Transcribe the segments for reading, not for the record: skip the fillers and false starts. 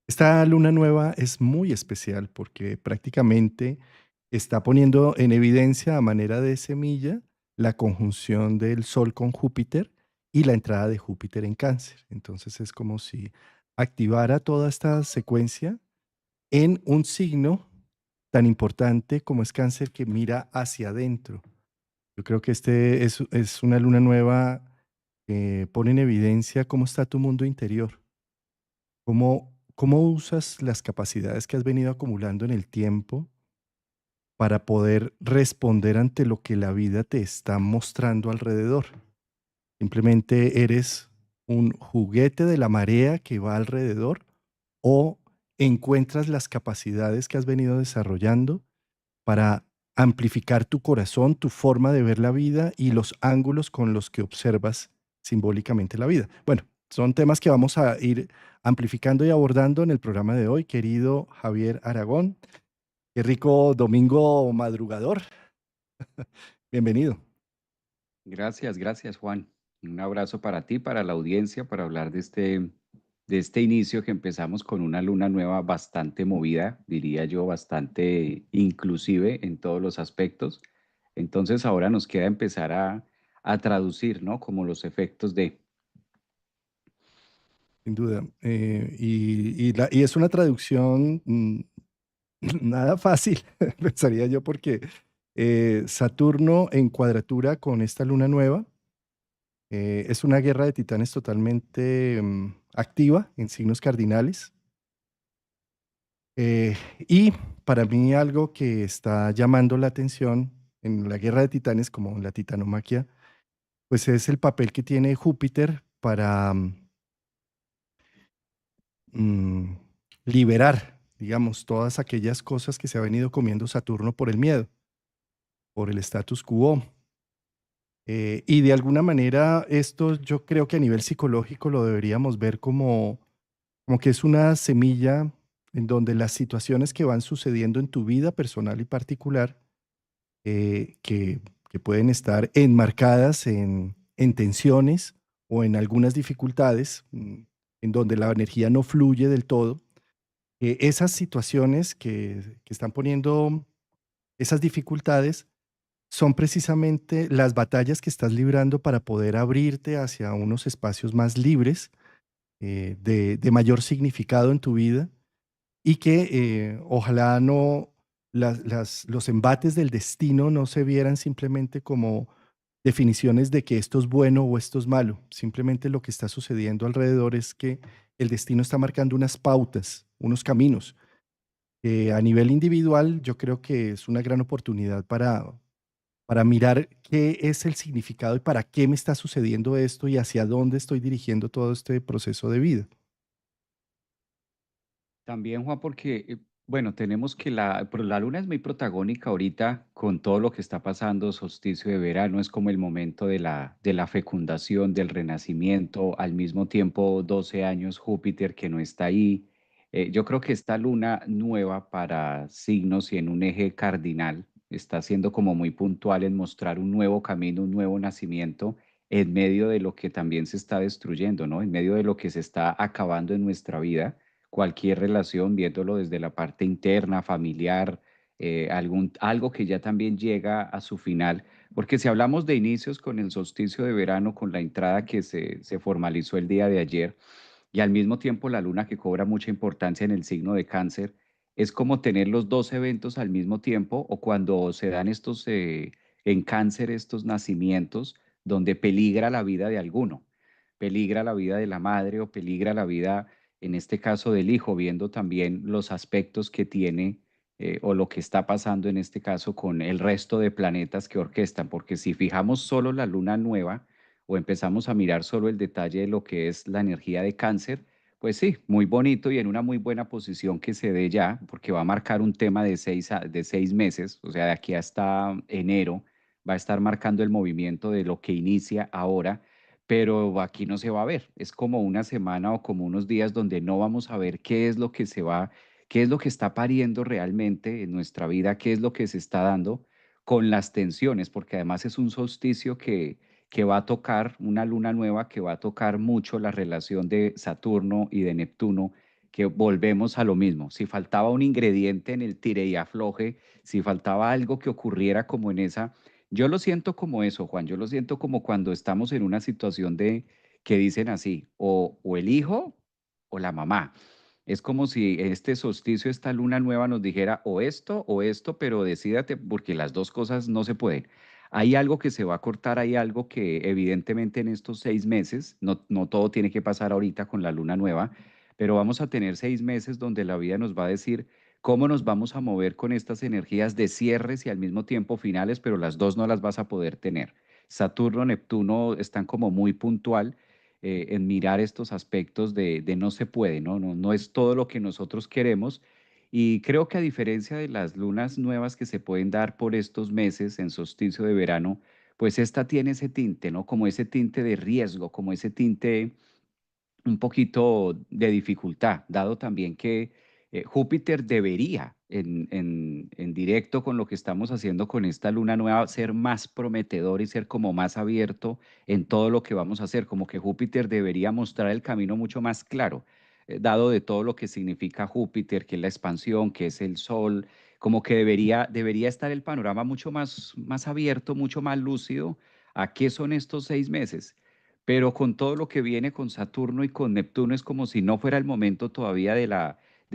Esta luna nueva es muy especial porque prácticamente está poniendo en evidencia a manera de semilla la conjunción del Sol con Júpiter y la entrada de Júpiter en Cáncer. Entonces es como si activara toda esta secuencia en un signo tan importante como es Cáncer, que mira hacia adentro. Yo creo que es una luna nueva que pone en evidencia cómo está tu mundo interior. ¿Cómo usas las capacidades que has venido acumulando en el tiempo para poder responder ante lo que la vida te está mostrando alrededor? ¿Simplemente eres un juguete de la marea que va alrededor o encuentras las capacidades que has venido desarrollando para amplificar tu corazón, tu forma de ver la vida y los ángulos con los que observas simbólicamente la vida? Bueno, son temas que vamos a ir amplificando y abordando en el programa de hoy, querido Javier Aragón. Qué rico domingo madrugador. Bienvenido. Gracias, gracias Juan. Un abrazo para ti, para la audiencia, para hablar de este inicio que empezamos con una luna nueva bastante movida, diría yo, bastante inclusive en todos los aspectos. Entonces ahora nos queda empezar a traducir, ¿no? Como los efectos de... Sin duda. Y es una traducción nada fácil, pensaría yo, porque Saturno en cuadratura con esta luna nueva es una guerra de titanes totalmente activa en signos cardinales. Y para mí algo que está llamando la atención en la guerra de titanes, como en la titanomaquia, pues es el papel que tiene Júpiter para mm, liberar, digamos, todas aquellas cosas que se ha venido comiendo Saturno por el miedo, por el status quo. Y de alguna manera esto yo creo que a nivel psicológico lo deberíamos ver como que es una semilla en donde las situaciones que van sucediendo en tu vida personal y particular, que pueden estar enmarcadas en tensiones o en algunas dificultades, en donde la energía no fluye del todo, esas situaciones que están poniendo esas dificultades son precisamente las batallas que estás librando para poder abrirte hacia unos espacios más libres, de mayor significado en tu vida y que ojalá no los embates del destino no se vieran simplemente como definiciones de que esto es bueno o esto es malo. Simplemente lo que está sucediendo alrededor es que el destino está marcando unas pautas, unos caminos. A nivel individual, yo creo que es una gran oportunidad para mirar qué es el significado y para qué me está sucediendo esto y hacia dónde estoy dirigiendo todo este proceso de vida. También Juan, porque, bueno, tenemos que pero la luna es muy protagónica ahorita con todo lo que está pasando, solsticio de verano, es como el momento de la fecundación, del renacimiento, al mismo tiempo 12 años Júpiter que no está ahí. Yo creo que esta luna nueva para signos y en un eje cardinal está siendo como muy puntual en mostrar un nuevo camino, un nuevo nacimiento en medio de lo que también se está destruyendo, ¿no? En medio de lo que se está acabando en nuestra vida cualquier relación, viéndolo desde la parte interna, familiar, algo que ya también llega a su final. Porque si hablamos de inicios con el solsticio de verano, con la entrada que se formalizó el día de ayer, y al mismo tiempo la luna que cobra mucha importancia en el signo de cáncer, es como tener los dos eventos al mismo tiempo o cuando se dan en cáncer estos nacimientos donde peligra la vida de alguno, peligra la vida de la madre o peligra la vida, en este caso del hijo, viendo también los aspectos que tiene o lo que está pasando en este caso con el resto de planetas que orquestan, porque si fijamos solo la luna nueva, o empezamos a mirar solo el detalle de lo que es la energía de cáncer, pues sí, muy bonito y en una muy buena posición que se dé ya, porque va a marcar un tema de seis meses, o sea, de aquí hasta enero, va a estar marcando el movimiento de lo que inicia ahora, pero aquí no se va a ver. Es como una semana o como unos días donde no vamos a ver qué es lo que qué es lo que está pariendo realmente en nuestra vida, qué es lo que se está dando con las tensiones, porque además es un solsticio que va a tocar una luna nueva que va a tocar mucho la relación de Saturno y de Neptuno, que volvemos a lo mismo. Si faltaba un ingrediente en el tire y afloje, si faltaba algo que ocurriera como en esa, yo lo siento como eso, Juan, yo lo siento como cuando estamos en una situación de que dicen así, o el hijo o la mamá. Es como si este solsticio, esta luna nueva nos dijera o esto, pero decídate porque las dos cosas no se pueden. Hay algo que se va a cortar, hay algo que evidentemente en estos 6 meses, no todo tiene que pasar ahorita con la luna nueva, pero vamos a tener 6 meses donde la vida nos va a decir cómo nos vamos a mover con estas energías de cierres y al mismo tiempo finales, pero las dos no las vas a poder tener. Saturno, Neptuno están como muy puntual en mirar estos aspectos de no se puede, ¿no? No es todo lo que nosotros queremos. Y creo que a diferencia de las lunas nuevas que se pueden dar por estos meses en solsticio de verano, pues esta tiene ese tinte, ¿no? Como ese tinte de riesgo, como ese tinte un poquito de dificultad, dado también que Júpiter debería, en directo con lo que estamos haciendo con esta luna nueva, ser más prometedor y ser como más abierto en todo lo que vamos a hacer, como que Júpiter debería mostrar el camino mucho más claro, dado de todo lo que significa Júpiter, que es la expansión, que es el Sol, como que debería estar el panorama mucho más abierto, mucho más lúcido a qué son estos 6 meses, pero con todo lo que viene con Saturno y con Neptuno es como si no fuera el momento todavía de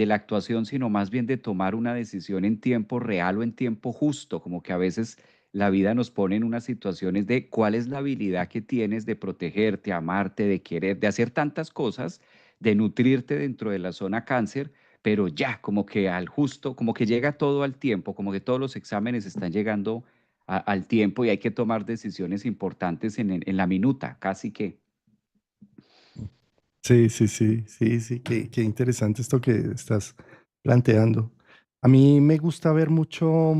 la actuación, sino más bien de tomar una decisión en tiempo real o en tiempo justo, como que a veces la vida nos pone en unas situaciones de cuál es la habilidad que tienes de protegerte, amarte, de querer, de hacer tantas cosas, de nutrirte dentro de la zona cáncer, pero ya, como que al justo, como que llega todo al tiempo, como que todos los exámenes están llegando al tiempo y hay que tomar decisiones importantes en la minuta, casi que. Sí, sí, sí, sí, sí, qué interesante esto que estás planteando. A mí me gusta ver mucho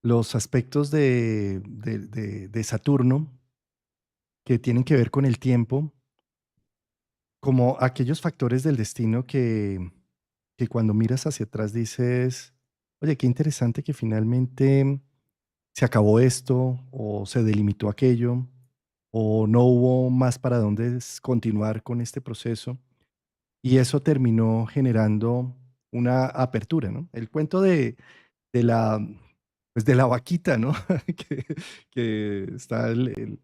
los aspectos de Saturno que tienen que ver con el tiempo, como aquellos factores del destino que cuando miras hacia atrás dices, oye, qué interesante que finalmente se acabó esto o se delimitó aquello o no hubo más para dónde continuar con este proceso. Y eso terminó generando una apertura, ¿no? El cuento de la, pues de la vaquita, ¿no? Que, que está en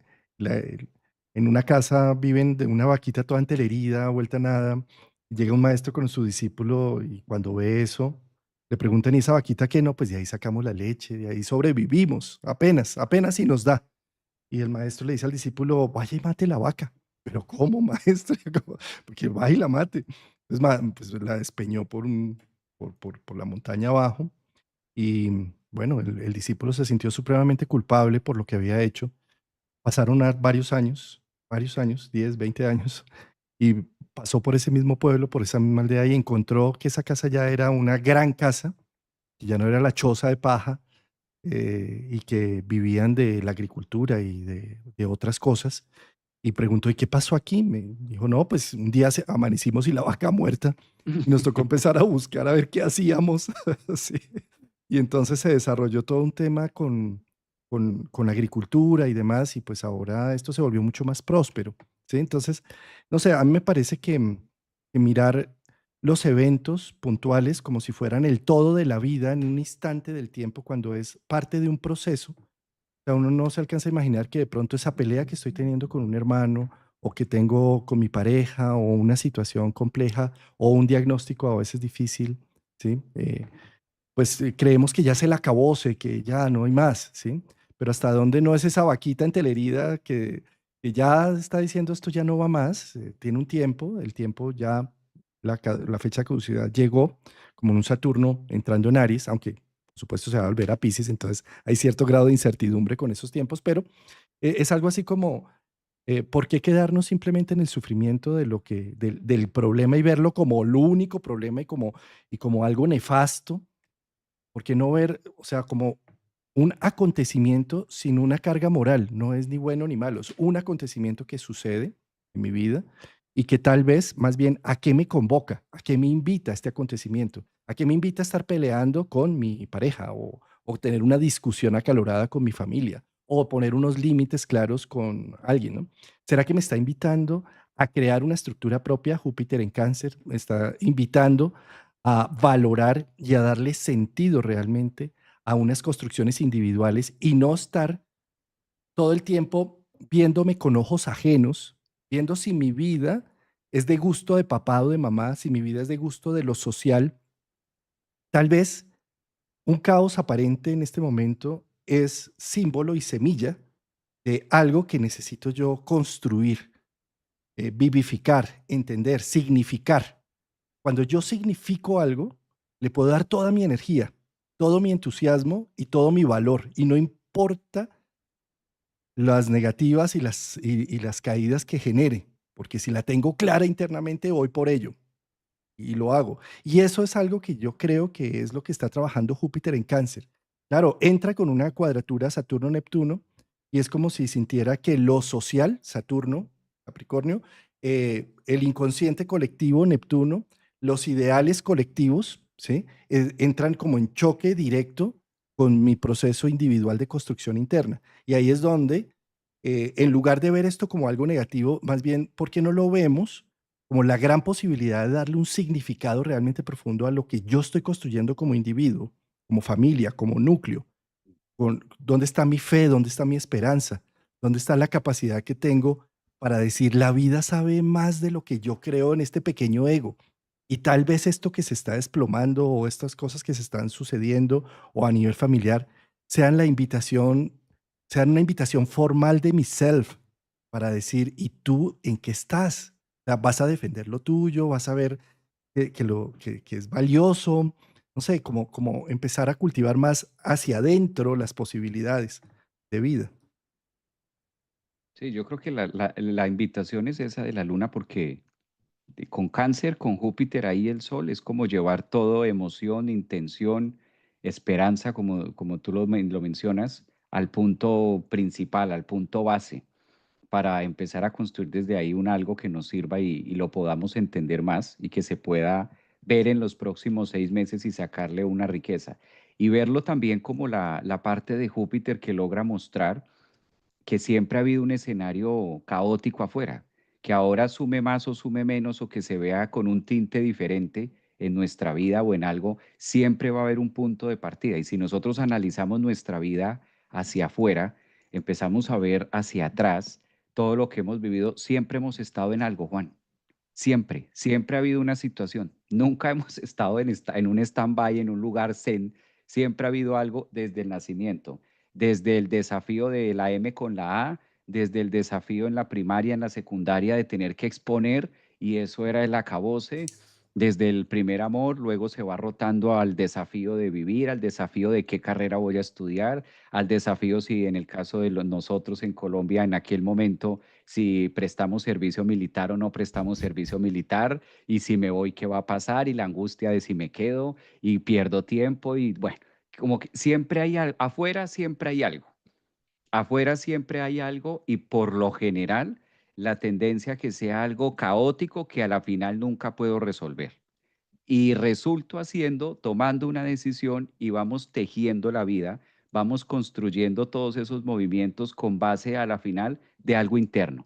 una casa, viven de una vaquita toda entelerida, vuelta a nada. Llega un maestro con su discípulo y cuando ve eso, le preguntan, ¿y esa vaquita qué? No, pues de ahí sacamos la leche, de ahí sobrevivimos, apenas, apenas si nos da. Y el maestro le dice al discípulo, vaya y mate la vaca. Pero ¿cómo, maestro? ¿Cómo? Porque vaya y la mate. Pues, pues la despeñó por la montaña abajo y bueno, el discípulo se sintió supremamente culpable por lo que había hecho. Pasaron varios años, 10, 20 años, y pasó por ese mismo pueblo, por esa misma aldea y encontró que esa casa ya era una gran casa, que ya no era la choza de paja, y que vivían de la agricultura y de otras cosas. Y preguntó, ¿y qué pasó aquí? Me dijo, no, pues un día amanecimos y la vaca muerta y nos tocó empezar a buscar a ver qué hacíamos. Sí. Y entonces se desarrolló todo un tema con la agricultura y demás, y pues ahora esto se volvió mucho más próspero. ¿Sí? Entonces, no sé, a mí me parece que mirar los eventos puntuales como si fueran el todo de la vida en un instante del tiempo cuando es parte de un proceso, sea, uno no se alcanza a imaginar que de pronto esa pelea que estoy teniendo con un hermano o que tengo con mi pareja o una situación compleja o un diagnóstico a veces difícil, ¿sí? Pues creemos que ya se la acabó, sé que ya no hay más, ¿sí? Pero hasta dónde no es esa vaquita entelerida que ya está diciendo esto ya no va más, tiene un tiempo, el tiempo ya, la fecha de caducidad llegó, como en un Saturno entrando en Aries, aunque por supuesto se va a volver a Pisces, entonces hay cierto grado de incertidumbre con esos tiempos, pero es algo así como, ¿por qué quedarnos simplemente en el sufrimiento de del problema y verlo como lo único problema y como algo nefasto? ¿Por qué no ver, o sea, como un acontecimiento sin una carga moral? No es ni bueno ni malo, es un acontecimiento que sucede en mi vida y que tal vez, más bien, ¿a qué me convoca? ¿A qué me invita este acontecimiento? ¿A qué me invita a estar peleando con mi pareja o tener una discusión acalorada con mi familia o poner unos límites claros con alguien, ¿no? ¿Será que me está invitando a crear una estructura propia. Júpiter en Cáncer me está invitando a valorar y a darle sentido realmente a unas construcciones individuales y no estar todo el tiempo viéndome con ojos ajenos, viendo si mi vida es de gusto de papá o de mamá, si mi vida es de gusto de lo social. Tal vez un caos aparente en este momento es símbolo y semilla de algo que necesito yo construir, vivificar, entender, significar. Cuando yo significo algo, le puedo dar toda mi energía, todo mi entusiasmo y todo mi valor, y no importa las negativas y las caídas que genere, porque si la tengo clara internamente, voy por ello y lo hago. Y eso es algo que yo creo que es lo que está trabajando Júpiter en Cáncer. Claro, entra con una cuadratura Saturno-Neptuno y es como si sintiera que lo social, Saturno, Capricornio, el inconsciente colectivo, Neptuno, los ideales colectivos, ¿sí? Entran como en choque directo con mi proceso individual de construcción interna. Y ahí es donde, en lugar de ver esto como algo negativo, más bien, ¿por qué no lo vemos como la gran posibilidad de darle un significado realmente profundo a lo que yo estoy construyendo como individuo, como familia, como núcleo? ¿Dónde está mi fe? ¿Dónde está mi esperanza? ¿Dónde está la capacidad que tengo para decir, la vida sabe más de lo que yo creo en este pequeño ego? Y tal vez esto que se está desplomando o estas cosas que se están sucediendo o a nivel familiar sean la invitación, sean una invitación formal de mi self para decir, ¿y tú en qué estás? O sea, vas a defender lo tuyo, vas a ver que es valioso, no sé, como empezar a cultivar más hacia adentro las posibilidades de vida. Sí, yo creo que la invitación es esa de la luna porque con Cáncer, con Júpiter ahí el Sol, es como llevar todo, emoción, intención, esperanza, como tú lo mencionas, al punto principal, al punto base, para empezar a construir desde ahí un algo que nos sirva y lo podamos entender más y que se pueda ver en los próximos 6 meses y sacarle una riqueza. Y verlo también como la parte de Júpiter que logra mostrar que siempre ha habido un escenario caótico afuera, que ahora sume más o sume menos o que se vea con un tinte diferente en nuestra vida o en algo, siempre va a haber un punto de partida. Y si nosotros analizamos nuestra vida hacia afuera, empezamos a ver hacia atrás todo lo que hemos vivido, siempre hemos estado en algo, Juan. Siempre, siempre ha habido una situación. Nunca hemos estado en un stand-by, en un lugar zen. Siempre ha habido algo desde el nacimiento, desde el desafío de la M con la A, desde el desafío en la primaria, en la secundaria de tener que exponer, y eso era el acabose, desde el primer amor, luego se va rotando al desafío de vivir, al desafío de qué carrera voy a estudiar, al desafío si en el caso de nosotros en Colombia en aquel momento si prestamos servicio militar o no prestamos servicio militar, y si me voy, ¿qué va a pasar? Y la angustia de si me quedo y pierdo tiempo y bueno, como que siempre hay algo, afuera siempre hay algo, afuera siempre hay algo y por lo general la tendencia a que sea algo caótico que a la final nunca puedo resolver. Y resulto haciendo, tomando una decisión y vamos tejiendo la vida, vamos construyendo todos esos movimientos con base a la final de algo interno.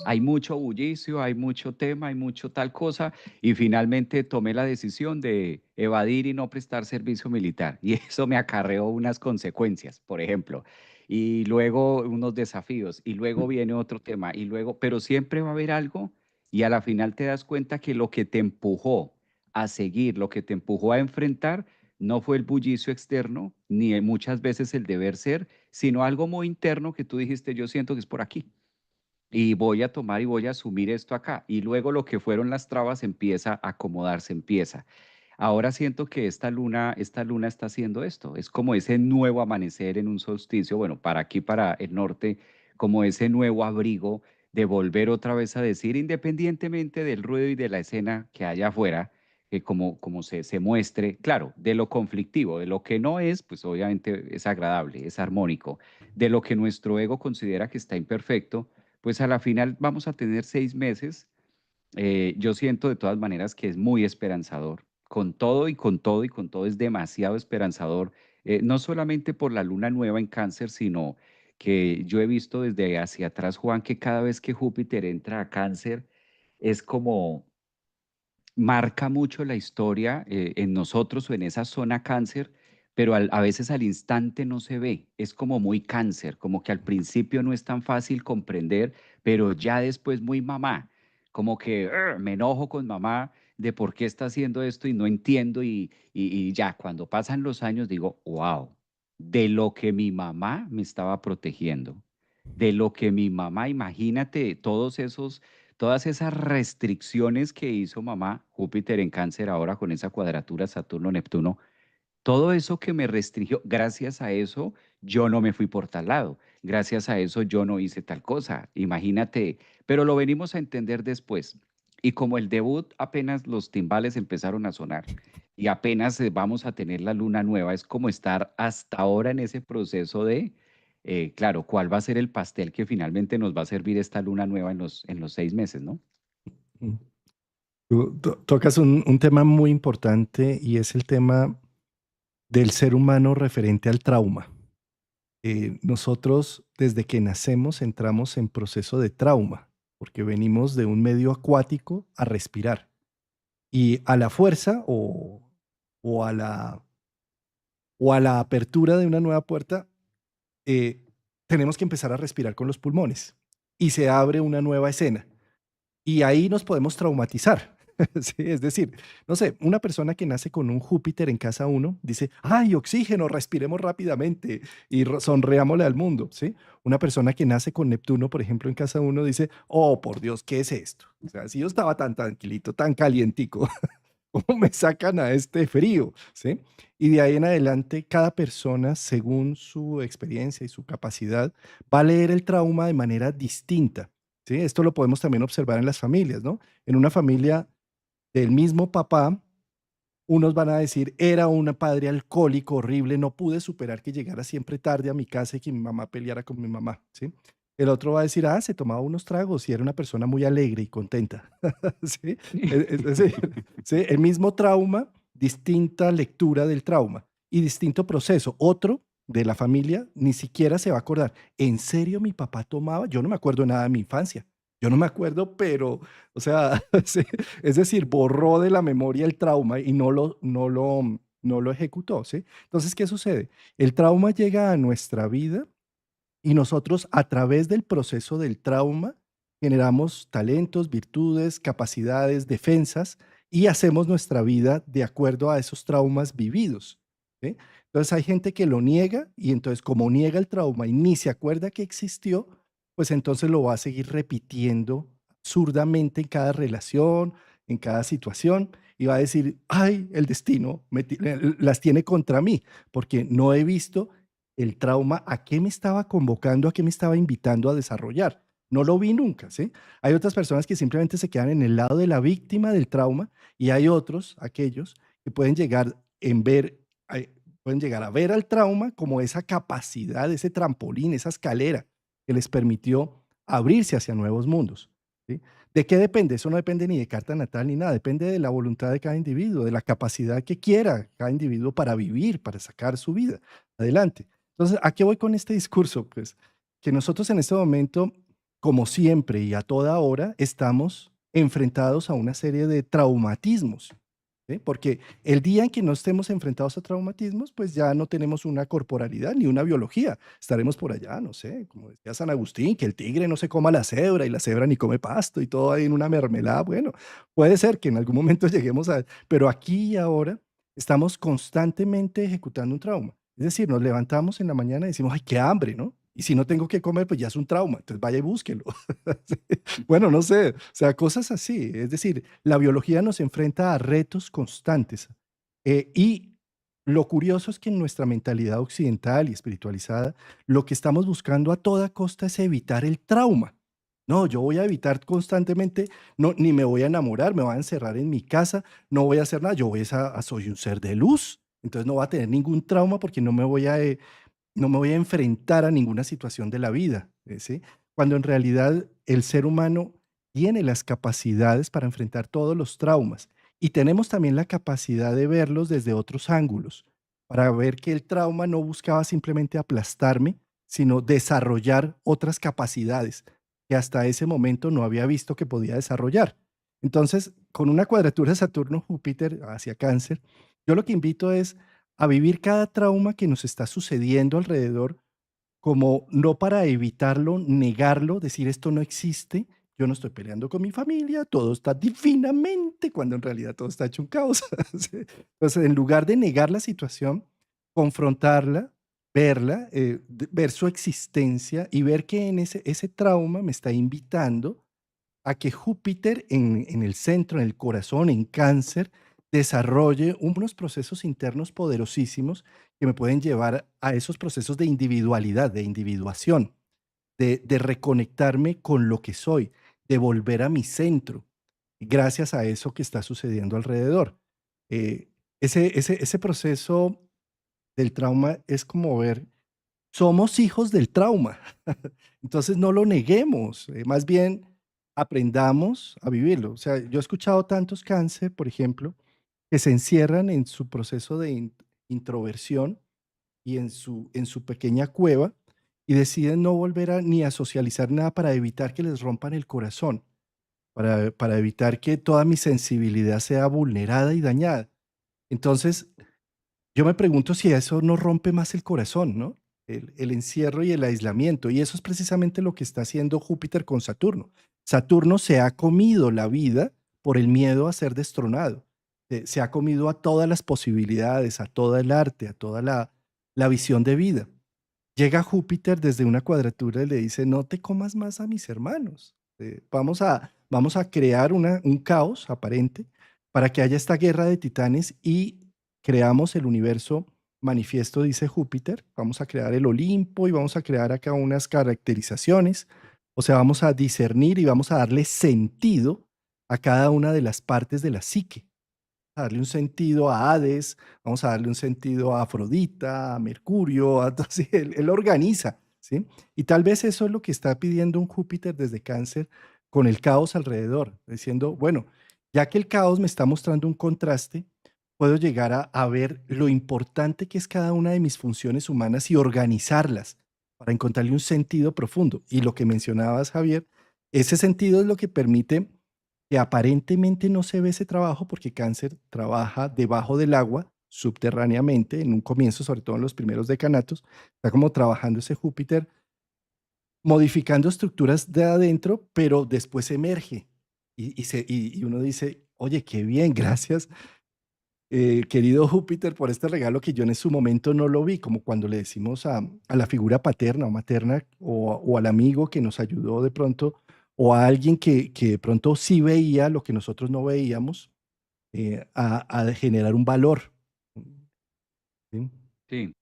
Hay mucho bullicio, hay mucho tema, hay mucho tal cosa, y finalmente tomé la decisión de evadir y no prestar servicio militar, y eso me acarreó unas consecuencias, por ejemplo, y luego unos desafíos, y luego viene otro tema, y luego, pero siempre va a haber algo, y a la final te das cuenta que lo que te empujó a seguir, lo que te empujó a enfrentar, no fue el bullicio externo, ni muchas veces el deber ser, sino algo muy interno que tú dijiste, yo siento que es por aquí y voy a tomar y voy a asumir esto acá. Y luego lo que fueron las trabas empieza a acomodarse, empieza. Ahora siento que esta luna está haciendo esto. Es como ese nuevo amanecer en un solsticio, bueno, para aquí, para el norte, como ese nuevo abrigo de volver otra vez a decir, independientemente del ruido y de la escena que haya afuera, que como se muestre, claro, de lo conflictivo, de lo que no es, pues obviamente es agradable, es armónico, de lo que nuestro ego considera que está imperfecto, pues a la final vamos a tener 6 meses. Yo siento de todas maneras que es muy esperanzador. Con todo y con todo y con todo es demasiado esperanzador, no solamente por la luna nueva en cáncer, sino que yo he visto desde hacia atrás, Juan, que cada vez que Júpiter entra a Cáncer es como marca mucho la historia, en nosotros o en esa zona Cáncer, pero a veces al instante no se ve. Es como muy Cáncer, como que al principio no es tan fácil comprender, pero ya después muy mamá, como que me enojo con mamá de por qué está haciendo esto y no entiendo y ya cuando pasan los años digo, wow, de lo que mi mamá me estaba protegiendo, de lo que mi mamá, imagínate todas esas restricciones que hizo mamá, Júpiter en Cáncer ahora con esa cuadratura Saturno-Neptuno, todo eso que me restringió, gracias a eso yo no me fui por tal lado, gracias a eso yo no hice tal cosa, imagínate, pero lo venimos a entender después. Y como el debut apenas los timbales empezaron a sonar y apenas vamos a tener la luna nueva, es como estar hasta ahora en ese proceso de, claro, cuál va a ser el pastel que finalmente nos va a servir esta luna nueva en los 6 meses, ¿no? Mm. Tú tocas un tema muy importante y es el tema del ser humano referente al trauma. Nosotros desde que nacemos entramos en proceso de trauma, porque venimos de un medio acuático a respirar. Y a la fuerza o a la apertura de una nueva puerta, eh, tenemos que empezar a respirar con los pulmones y se abre una nueva escena. Y ahí nos podemos traumatizar. Sí, es decir, no sé, una persona que nace con un Júpiter en casa uno dice, ay, oxígeno, respiremos rápidamente y sonreámosle al mundo, ¿sí? Una persona que nace con Neptuno, por ejemplo, en casa uno dice, oh, por Dios, ¿qué es esto? O sea, si yo estaba tan tranquilito, tan calientico, ¿cómo me sacan a este frío? ¿Sí? Y de ahí en adelante, cada persona, según su experiencia y su capacidad, va a leer el trauma de manera distinta. ¿Sí? Esto lo podemos también observar en las familias, ¿no? En una familia del mismo papá, unos van a decir, era un padre alcohólico horrible, no pude superar que llegara siempre tarde a mi casa y que mi mamá peleara con mi mamá, ¿sí? El otro va a decir, se tomaba unos tragos y era una persona muy alegre y contenta, ¿sí? Es decir, ¿sí? El mismo trauma, distinta lectura del trauma y distinto proceso. Otro de la familia ni siquiera se va a acordar. ¿En serio mi papá tomaba? Yo no me acuerdo nada de mi infancia. Yo no me acuerdo, pero, o sea, sí, es decir, borró de la memoria el trauma y no lo ejecutó, ¿sí? Entonces, ¿qué sucede? El trauma llega a nuestra vida y nosotros a través del proceso del trauma generamos talentos, virtudes, capacidades, defensas y hacemos nuestra vida de acuerdo a esos traumas vividos, ¿sí? Entonces hay gente que lo niega y entonces como niega el trauma y ni se acuerda que existió, pues entonces lo va a seguir repitiendo absurdamente en cada relación, en cada situación y va a decir, ay, el destino las tiene contra mí porque no he visto el trauma, a qué me estaba convocando, a qué me estaba invitando a desarrollar. No lo vi nunca, ¿sí? Hay otras personas que simplemente se quedan en el lado de la víctima del trauma y hay otros, aquellos, que pueden llegar pueden llegar a ver al trauma como esa capacidad, ese trampolín, esa escalera que les permitió abrirse hacia nuevos mundos, ¿sí? ¿De qué depende? Eso no depende ni de carta natal ni nada, depende de la voluntad de cada individuo, de la capacidad que quiera cada individuo para vivir, para sacar su vida adelante. Entonces, ¿a qué voy con este discurso? Pues que nosotros en este momento, como siempre y a toda hora, estamos enfrentados a una serie de traumatismos, ¿sí? Porque el día en que no estemos enfrentados a traumatismos, pues ya no tenemos una corporalidad ni una biología. Estaremos por allá, no sé, como decía San Agustín, que el tigre no se coma la cebra y la cebra ni come pasto y todo ahí en una mermelada. Bueno, puede ser que en algún momento lleguemos a... Pero aquí y ahora estamos constantemente ejecutando un trauma. Es decir, nos levantamos en la mañana y decimos, ay, qué hambre, ¿no? Y si no tengo que comer, pues ya es un trauma, entonces vaya y búsquelo. Sí. Bueno, no sé, o sea, cosas así. Es decir, la biología nos enfrenta a retos constantes. Y lo curioso es que en nuestra mentalidad occidental y espiritualizada, lo que estamos buscando a toda costa es evitar el trauma. No, yo voy a evitar constantemente, no, ni me voy a enamorar, me voy a encerrar en mi casa, no voy a hacer nada, yo voy soy un ser de luz, entonces no voy a tener ningún trauma porque no me voy a enfrentar a ninguna situación de la vida, ¿sí? Cuando en realidad el ser humano tiene las capacidades para enfrentar todos los traumas y tenemos también la capacidad de verlos desde otros ángulos, para ver que el trauma no buscaba simplemente aplastarme, sino desarrollar otras capacidades que hasta ese momento no había visto que podía desarrollar. Entonces, con una cuadratura Saturno-Júpiter hacia Cáncer, yo lo que invito es a vivir cada trauma que nos está sucediendo alrededor como no para evitarlo, negarlo, decir esto no existe, yo no estoy peleando con mi familia, todo está divinamente, cuando en realidad todo está hecho un caos. Sí. Entonces, en lugar de negar la situación, confrontarla, verla, ver su existencia y ver que en ese trauma me está invitando a que Júpiter en el centro, en el corazón, en Cáncer, desarrolle unos procesos internos poderosísimos que me pueden llevar a esos procesos de individualidad, de individuación, de reconectarme con lo que soy, de volver a mi centro, gracias a eso que está sucediendo alrededor. Eh, ese proceso del trauma es como ver, somos hijos del trauma. Entonces no lo neguemos, más bien aprendamos a vivirlo. O sea, yo he escuchado tantos cáncer, por ejemplo, que se encierran en su proceso de introversión y en su pequeña cueva y deciden no volver ni a socializar nada para evitar que les rompan el corazón, para evitar que toda mi sensibilidad sea vulnerada y dañada. Entonces, yo me pregunto si eso no rompe más el corazón, ¿no? El encierro y el aislamiento. Y eso es precisamente lo que está haciendo Júpiter con Saturno. Saturno se ha comido la vida por el miedo a ser destronado. Se ha comido a todas las posibilidades, a todo el arte, a toda la visión de vida. Llega Júpiter desde una cuadratura y le dice, no te comas más a mis hermanos. Vamos a crear un caos aparente para que haya esta guerra de titanes y creamos el universo manifiesto, dice Júpiter. Vamos a crear el Olimpo y vamos a crear acá unas caracterizaciones. O sea, vamos a discernir y vamos a darle sentido a cada una de las partes de la psique, a darle un sentido a Hades, vamos a darle un sentido a Afrodita, a Mercurio, entonces él organiza, ¿sí? Y tal vez eso es lo que está pidiendo un Júpiter desde Cáncer con el caos alrededor, diciendo, bueno, ya que el caos me está mostrando un contraste, puedo llegar a ver lo importante que es cada una de mis funciones humanas y organizarlas para encontrarle un sentido profundo. Y lo que mencionabas, Javier, ese sentido es lo que permite que aparentemente no se ve ese trabajo porque Cáncer trabaja debajo del agua, subterráneamente, en un comienzo, sobre todo en los primeros decanatos, está como trabajando ese Júpiter, modificando estructuras de adentro, pero después emerge y uno dice, oye, qué bien, gracias, querido Júpiter, por este regalo que yo en su momento no lo vi, como cuando le decimos a la figura paterna o materna o al amigo que nos ayudó de pronto, o a alguien que de pronto sí veía lo que nosotros no veíamos, a generar un valor. ¿Sí? Sí,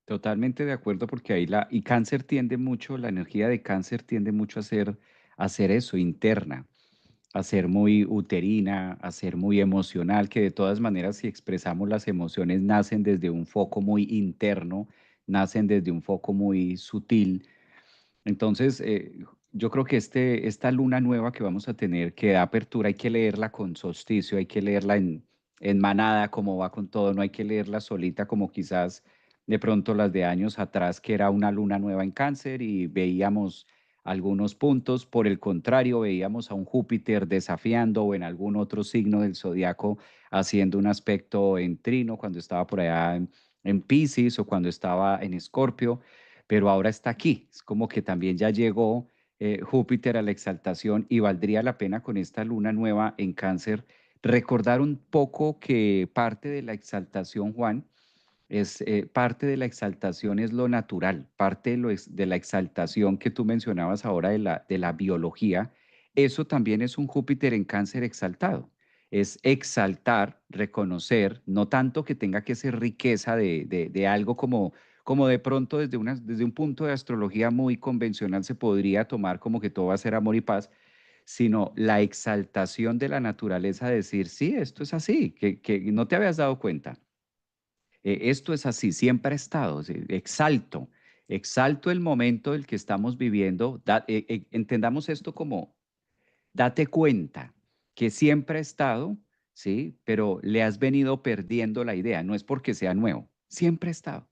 totalmente de acuerdo porque ahí y cáncer tiende mucho, la energía de cáncer tiende mucho a ser eso, interna, a ser muy uterina, a ser muy emocional, que de todas maneras si expresamos las emociones nacen desde un foco muy interno, nacen desde un foco muy sutil. Entonces, yo creo que esta luna nueva que vamos a tener, que da apertura, hay que leerla con solsticio, hay que leerla en manada, como va con todo, no hay que leerla solita como quizás de pronto las de años atrás, que era una luna nueva en cáncer y veíamos algunos puntos, por el contrario, veíamos a un Júpiter desafiando o en algún otro signo del zodiaco haciendo un aspecto en trino cuando estaba por allá en Piscis o cuando estaba en Escorpio, pero ahora está aquí. Es como que también ya llegó Júpiter a la exaltación y valdría la pena con esta luna nueva en cáncer recordar un poco que parte de la exaltación, Juan, es parte de la exaltación es lo natural, parte de la exaltación que tú mencionabas ahora de la biología, eso también es un Júpiter en cáncer exaltado. Es exaltar, reconocer, no tanto que tenga que ser riqueza de algo como de pronto desde un punto de astrología muy convencional se podría tomar como que todo va a ser amor y paz, sino la exaltación de la naturaleza, decir, sí, esto es así, que no te habías dado cuenta. Esto es así, siempre ha estado, sí, exalto, exalto el momento del que estamos viviendo, entendamos esto como, date cuenta que siempre ha estado, ¿sí? Pero le has venido perdiendo la idea, no es porque sea nuevo, siempre ha estado.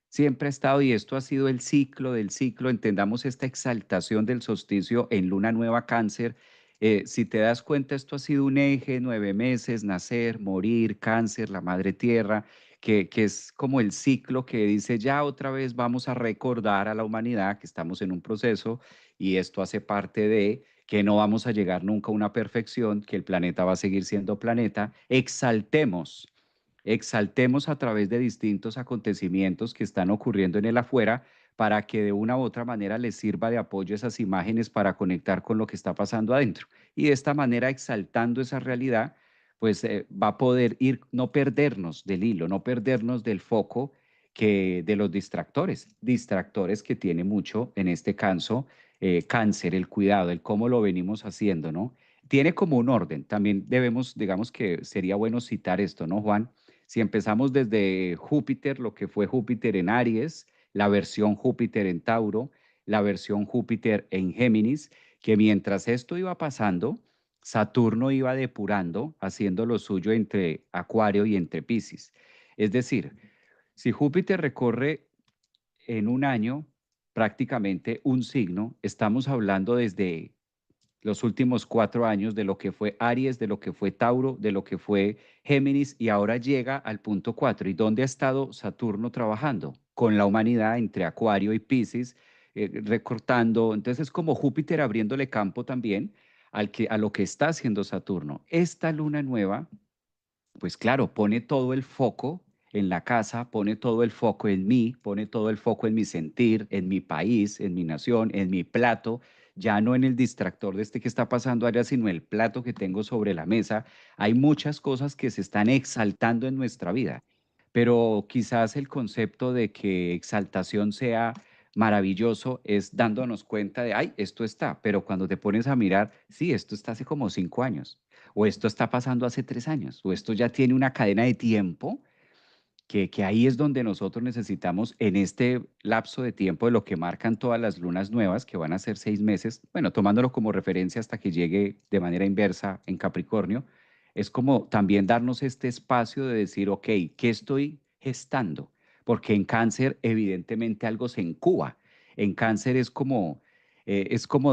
Siempre ha estado, y esto ha sido el ciclo del ciclo. Entendamos esta exaltación del solsticio en luna nueva Cáncer. Si te das cuenta, esto ha sido un eje, 9 meses, nacer, morir, Cáncer, la madre tierra, que es como el ciclo que dice ya otra vez vamos a recordar a la humanidad que estamos en un proceso y esto hace parte de que no vamos a llegar nunca a una perfección, que el planeta va a seguir siendo planeta. Exaltemos a través de distintos acontecimientos que están ocurriendo en el afuera para que de una u otra manera les sirva de apoyo esas imágenes para conectar con lo que está pasando adentro. Y de esta manera, exaltando esa realidad, pues va a poder ir, no perdernos del hilo, no perdernos del foco que de los distractores que tiene mucho en este caso Cáncer, el cuidado, el cómo lo venimos haciendo, ¿no? Tiene como un orden, también debemos, digamos que sería bueno citar esto, ¿no, Juan? Si empezamos desde Júpiter, lo que fue Júpiter en Aries, la versión Júpiter en Tauro, la versión Júpiter en Géminis, que mientras esto iba pasando, Saturno iba depurando, haciendo lo suyo entre Acuario y entre Piscis. Es decir, si Júpiter recorre en un año prácticamente un signo, estamos hablando desde los últimos 4 años de lo que fue Aries, de lo que fue Tauro, de lo que fue Géminis y ahora llega al punto 4. ¿Y dónde ha estado Saturno trabajando? Con la humanidad entre Acuario y Piscis, recortando. Entonces es como Júpiter abriéndole campo también a lo que está haciendo Saturno. Esta luna nueva pues claro, pone todo el foco en la casa, pone todo el foco en mí, pone todo el foco en mi sentir, en mi país, en mi nación, en mi plato, ya no en el distractor de este que está pasando allá, sino el plato que tengo sobre la mesa. Hay muchas cosas que se están exaltando en nuestra vida, pero quizás el concepto de que exaltación sea maravilloso es dándonos cuenta de, ay, esto está, pero cuando te pones a mirar, sí, esto está hace como 5 años o esto está pasando hace 3 años, o esto ya tiene una cadena de tiempo que ahí es donde nosotros necesitamos en este lapso de tiempo de lo que marcan todas las lunas nuevas, que van a ser 6 meses, bueno, tomándolo como referencia hasta que llegue de manera inversa en Capricornio, es como también darnos este espacio de decir, ok, ¿qué estoy gestando? Porque en cáncer evidentemente algo se incuba. En cáncer es como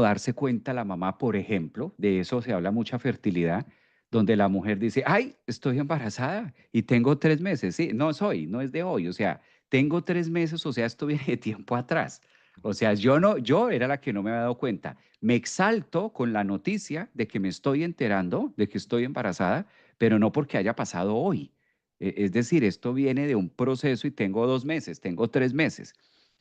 darse cuenta la mamá, por ejemplo, de eso se habla mucha fertilidad, donde la mujer dice, ay, estoy embarazada y tengo 3 meses. Sí, no es de hoy, o sea, tengo 3 meses, o sea, esto viene de tiempo atrás. O sea, yo era la que no me había dado cuenta. Me exalto con la noticia de que me estoy enterando de que estoy embarazada, pero no porque haya pasado hoy. Es decir, esto viene de un proceso y tengo 2 meses, tengo 3 meses.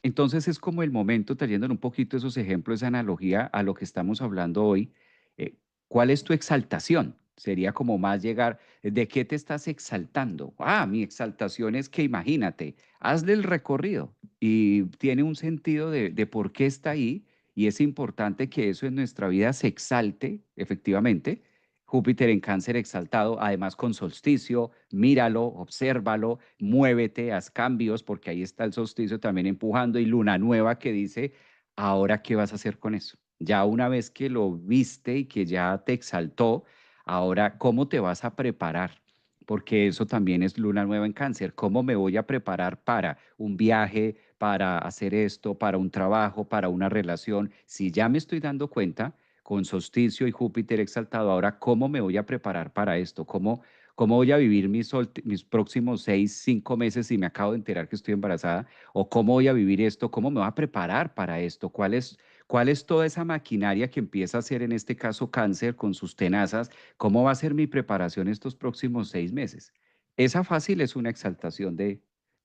Entonces es como el momento, trayendo un poquito esos ejemplos, esa analogía a lo que estamos hablando hoy. eh, ¿Cuál es tu exaltación? Sería como más llegar, ¿de qué te estás exaltando? Ah, mi exaltación es que imagínate, hazle el recorrido y tiene un sentido de por qué está ahí y es importante que eso en nuestra vida se exalte, efectivamente. Júpiter en cáncer exaltado, además con solsticio, míralo, obsérvalo, muévete, haz cambios, porque ahí está el solsticio también empujando y luna nueva que dice, ahora, ¿qué vas a hacer con eso? Ya una vez que lo viste y que ya te exaltó, ahora, ¿cómo te vas a preparar? Porque eso también es luna nueva en cáncer. ¿Cómo me voy a preparar para un viaje, para hacer esto, para un trabajo, para una relación? Si ya me estoy dando cuenta con solsticio y Júpiter exaltado, ahora, ¿cómo me voy a preparar para esto? ¿Cómo voy a vivir mis próximos 6, 5 meses si me acabo de enterar que estoy embarazada? ¿O cómo voy a vivir esto? ¿Cómo me voy a preparar para esto? ¿Cuál es toda esa maquinaria que empieza a hacer en este caso cáncer con sus tenazas? ¿Cómo va a ser mi preparación estos próximos 6 meses? Esa fácil es una exaltación de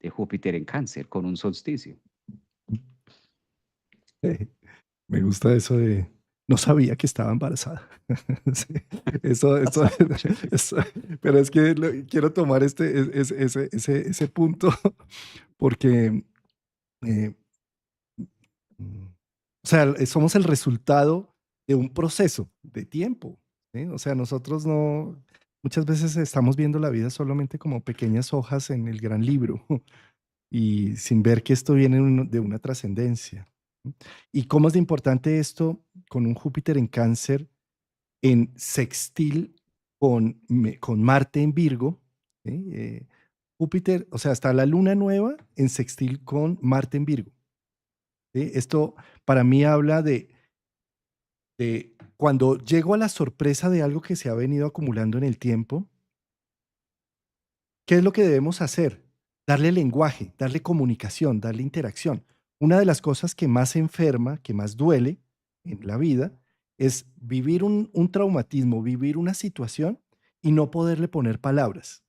Júpiter en cáncer con un solsticio. Me gusta eso de, no sabía que estaba embarazada. Sí, eso, Pasa mucho. eso- pero es que quiero tomar ese punto porque, eh, mm, o sea, somos el resultado de un proceso de tiempo. ¿Sí? O sea, nosotros no, muchas veces estamos viendo la vida solamente como pequeñas hojas en el gran libro y sin ver que esto viene de una trascendencia. ¿Sí? ¿Y cómo es de importante esto con un Júpiter en cáncer en sextil con Marte en Virgo? ¿Sí? Júpiter, o sea, está la luna nueva en sextil con Marte en Virgo, ¿sí? Esto para mí habla de cuando llego a la sorpresa de algo que se ha venido acumulando en el tiempo. ¿Qué es lo que debemos hacer? Darle lenguaje, darle comunicación, darle interacción. Una de las cosas que más enferma, que más duele en la vida, es vivir un traumatismo, vivir una situación y no poderle poner palabras,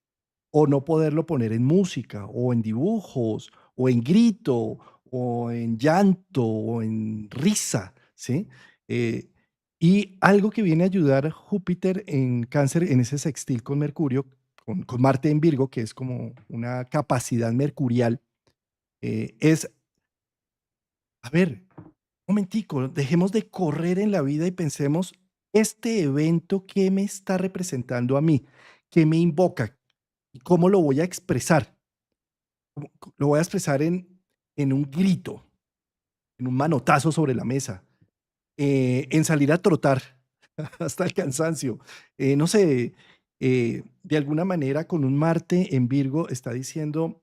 o no poderlo poner en música, o en dibujos, o en grito, o en llanto, o en risa, ¿sí? Eh, y algo que viene a ayudar Júpiter en Cáncer, en ese sextil con Mercurio, con Marte en Virgo, que es como una capacidad mercurial, es, a ver, un momentico, dejemos de correr en la vida y pensemos, este evento, ¿qué me está representando a mí? ¿Qué me invoca? ¿Y cómo lo voy a expresar? Lo voy a expresar en un grito, en un manotazo sobre la mesa, en salir a trotar hasta el cansancio. No sé, de alguna manera con un Marte en Virgo está diciendo,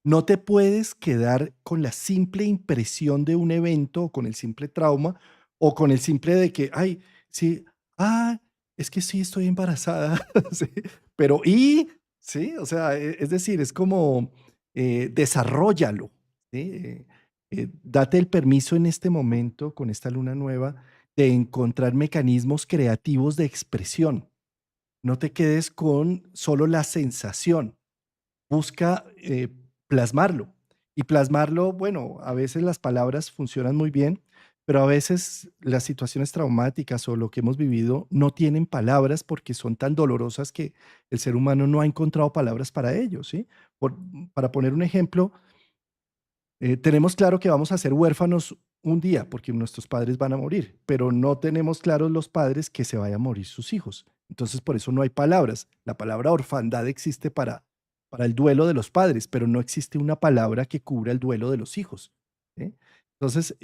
no te puedes quedar con la simple impresión de un evento o con el simple trauma o con el simple de que, ay, sí, ah, es que sí estoy embarazada, sí, pero y, sí, o sea, es decir, es como, desarróllalo, ¿sí? Date el permiso en este momento, con esta luna nueva, de encontrar mecanismos creativos de expresión. No te quedes con solo la sensación. Busca plasmarlo. Y plasmarlo, bueno, a veces las palabras funcionan muy bien, pero a veces las situaciones traumáticas o lo que hemos vivido no tienen palabras porque son tan dolorosas que el ser humano no ha encontrado palabras para ello, ¿sí? Para poner un ejemplo, tenemos claro que vamos a ser huérfanos un día porque nuestros padres van a morir, pero no tenemos claros los padres que se vayan a morir sus hijos. Entonces, por eso no hay palabras. La palabra orfandad existe para el duelo de los padres, pero no existe una palabra que cubra el duelo de los hijos. ¿Sí? Entonces,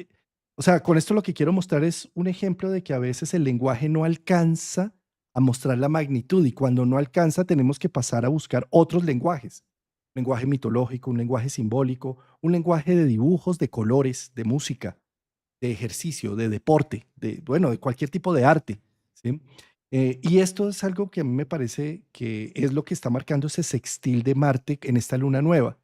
o sea, con esto lo que quiero mostrar es un ejemplo de que a veces el lenguaje no alcanza a mostrar la magnitud y cuando no alcanza tenemos que pasar a buscar otros lenguajes, lenguaje mitológico, un lenguaje simbólico, un lenguaje de dibujos, de colores, de música, de ejercicio, de deporte, de, bueno, de cualquier tipo de arte, ¿sí? Y esto es algo que a mí me parece que es lo que está marcando ese sextil de Marte en esta luna nueva.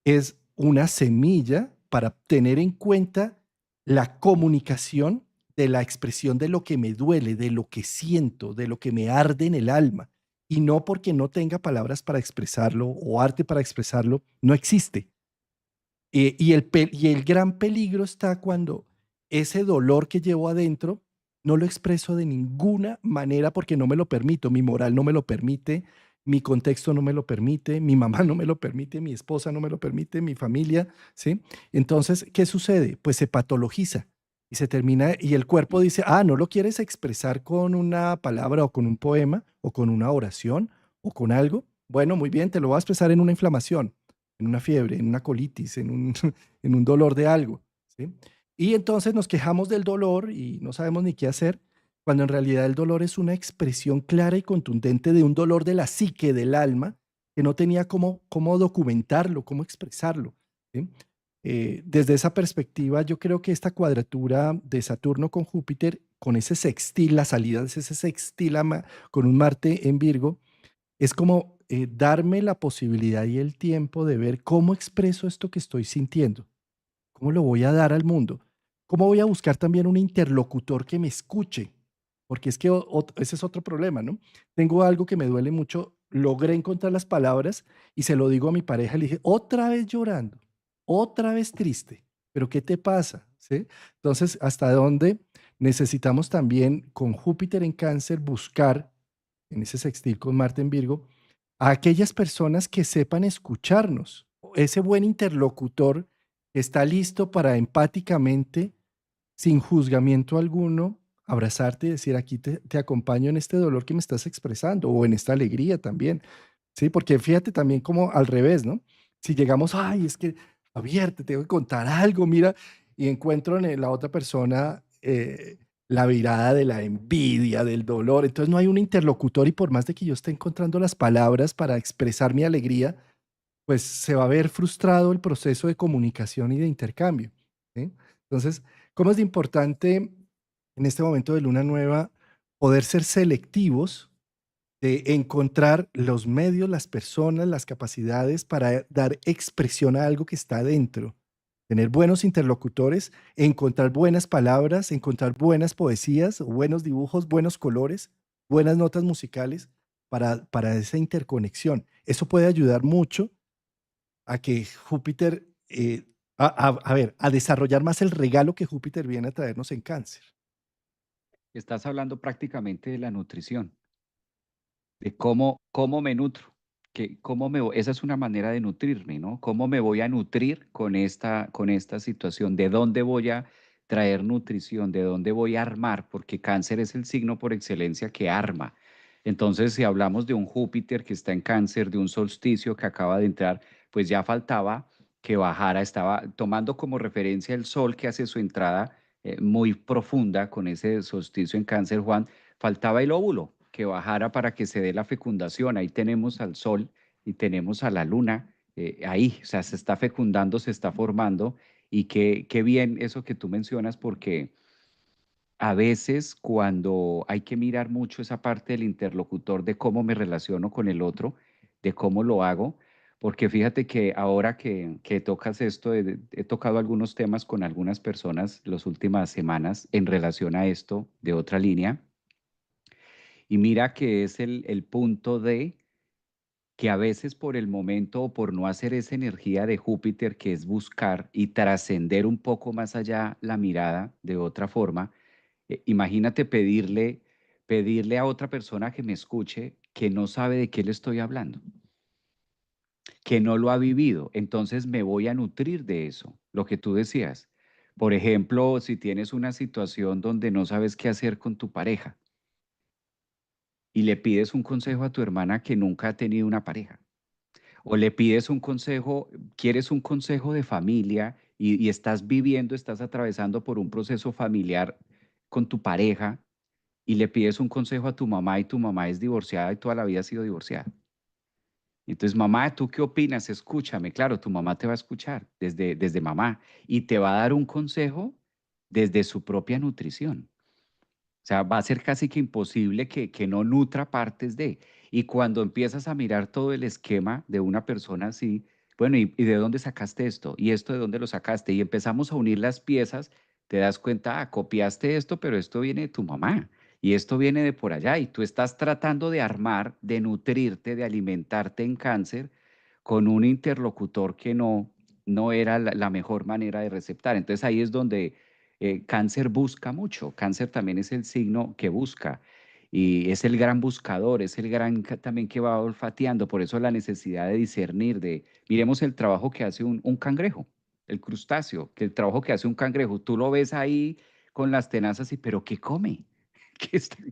Es una semilla para tener en cuenta la comunicación de la expresión de lo que me duele, de lo que siento, de lo que me arde en el alma. Y no porque no tenga palabras para expresarlo o arte para expresarlo, no existe. Y el gran peligro está cuando ese dolor que llevo adentro no lo expreso de ninguna manera porque no me lo permito, mi moral no me lo permite, mi contexto no me lo permite, mi mamá no me lo permite, mi esposa no me lo permite, mi familia, ¿sí? Entonces, ¿qué sucede? Pues se patologiza y se termina, y el cuerpo dice, ah, no lo quieres expresar con una palabra o con un poema o con una oración o con algo. Bueno, muy bien, te lo voy a expresar en una inflamación, en una fiebre, en una colitis, en un, en un dolor de algo, ¿sí? Y entonces nos quejamos del dolor y no sabemos ni qué hacer, cuando en realidad el dolor es una expresión clara y contundente de un dolor de la psique, del alma, que no tenía cómo documentarlo, cómo expresarlo, ¿sí? Desde esa perspectiva, yo creo que esta cuadratura de Saturno con Júpiter, con ese sextil, la salida de ese sextil con un Marte en Virgo, es como, darme la posibilidad y el tiempo de ver cómo expreso esto que estoy sintiendo, cómo lo voy a dar al mundo, cómo voy a buscar también un interlocutor que me escuche, porque es que ese es otro problema, ¿no? Tengo algo que me duele mucho, logré encontrar las palabras y se lo digo a mi pareja, le dije, otra vez llorando, otra vez triste, pero ¿qué te pasa? ¿Sí? Entonces, ¿hasta dónde necesitamos también con Júpiter en Cáncer buscar, en ese sextil con Marte en Virgo, a aquellas personas que sepan escucharnos, ese buen interlocutor que está listo para empáticamente, sin juzgamiento alguno, abrazarte y decir, aquí te acompaño en este dolor que me estás expresando o en esta alegría también. Sí, porque fíjate también como al revés, ¿no? Si llegamos, ay, es que, Javier, te tengo que contar algo, mira, y encuentro en la otra persona la virada de la envidia, del dolor, entonces no hay un interlocutor y por más de que yo esté encontrando las palabras para expresar mi alegría, pues se va a ver frustrado el proceso de comunicación y de intercambio, ¿sí? Entonces, ¿cómo es de importante en este momento de luna nueva poder ser selectivos de encontrar los medios, las personas, las capacidades para dar expresión a algo que está dentro? Tener buenos interlocutores, encontrar buenas palabras, encontrar buenas poesías, buenos dibujos, buenos colores, buenas notas musicales para esa interconexión. Eso puede ayudar mucho a que Júpiter, a ver, a desarrollar más el regalo que Júpiter viene a traernos en Cáncer. Estás hablando prácticamente de la nutrición. De cómo me nutro, que cómo me vo esa es una manera de nutrirme, ¿no? ¿Cómo me voy a nutrir con esta situación? ¿De dónde voy a traer nutrición? ¿De dónde voy a armar? Porque Cáncer es el signo por excelencia que arma. Entonces, si hablamos de un Júpiter que está en Cáncer, de un solsticio que acaba de entrar, pues ya faltaba que bajara, estaba tomando como referencia el Sol que hace su entrada, muy profunda con ese solsticio en Cáncer, Juan, faltaba el óvulo que bajara para que se dé la fecundación. Ahí tenemos al Sol y tenemos a la Luna, ahí, o sea, se está fecundando, se está formando. Y qué bien eso que tú mencionas, porque a veces cuando hay que mirar mucho esa parte del interlocutor, de cómo me relaciono con el otro, de cómo lo hago, porque fíjate que ahora que tocas esto, he tocado algunos temas con algunas personas las últimas semanas en relación a esto de otra línea. Y mira que es el punto de que a veces por el momento o por no hacer esa energía de Júpiter, que es buscar y trascender un poco más allá la mirada de otra forma, imagínate pedirle a otra persona que me escuche que no sabe de qué le estoy hablando, que no lo ha vivido. Entonces me voy a nutrir de eso, lo que tú decías. Por ejemplo, si tienes una situación donde no sabes qué hacer con tu pareja y le pides un consejo a tu hermana que nunca ha tenido una pareja, o le pides un consejo, quieres un consejo de familia y estás viviendo, estás atravesando por un proceso familiar con tu pareja y le pides un consejo a tu mamá y tu mamá es divorciada y toda la vida ha sido divorciada. Entonces, mamá, ¿tú qué opinas? Escúchame. Claro, tu mamá te va a escuchar desde mamá y te va a dar un consejo desde su propia nutrición. O sea, va a ser casi que imposible que no nutra partes de. Y cuando empiezas a mirar todo el esquema de una persona así, bueno, ¿y de dónde sacaste esto? ¿Y esto de dónde lo sacaste? Y empezamos a unir las piezas, te das cuenta, copiaste esto, pero esto viene de tu mamá y esto viene de por allá. Y tú estás tratando de armar, de nutrirte, de alimentarte en Cáncer con un interlocutor que no era la mejor manera de receptar. Entonces ahí es donde Cáncer busca mucho. Cáncer también es el signo que busca y es el gran buscador, es el gran también que va olfateando. Por eso la necesidad de discernir, miremos el trabajo que hace un cangrejo, el crustáceo, que el trabajo que hace un cangrejo, tú lo ves ahí con las tenazas y, pero ¿qué come?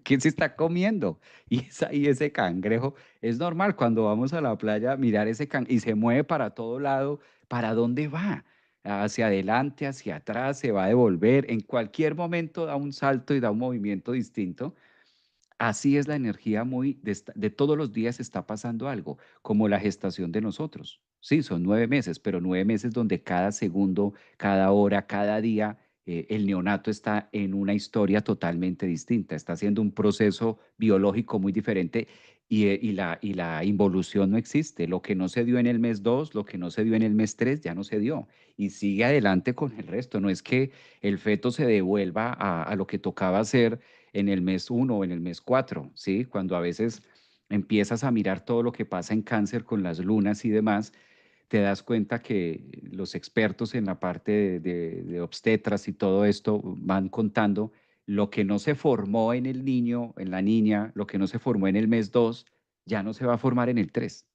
¿Qué se está comiendo? Y es ahí ese cangrejo. Es normal cuando vamos a la playa mirar ese cangrejo y se mueve para todo lado. ¿Para dónde va? Hacia adelante, hacia atrás, se va a devolver. En cualquier momento da un salto y da un movimiento distinto. Así es la energía muy de todos los días está pasando algo, como la gestación de nosotros. Sí, son 9 meses, pero 9 meses donde cada segundo, cada hora, cada día, el neonato está en una historia totalmente distinta, está haciendo un proceso biológico muy diferente y la involución no existe. Lo que no se dio en el mes 2, lo que no se dio en el mes 3, ya no se dio. Y sigue adelante con el resto. No es que el feto se devuelva a lo que tocaba hacer en el mes 1 o en el mes 4, ¿sí? Cuando a veces empiezas a mirar todo lo que pasa en Cáncer con las lunas y demás, te das cuenta que los expertos en la parte de obstetras y todo esto van contando lo que no se formó en el niño, en la niña, lo que no se formó en el mes 2, ya no se va a formar en el 3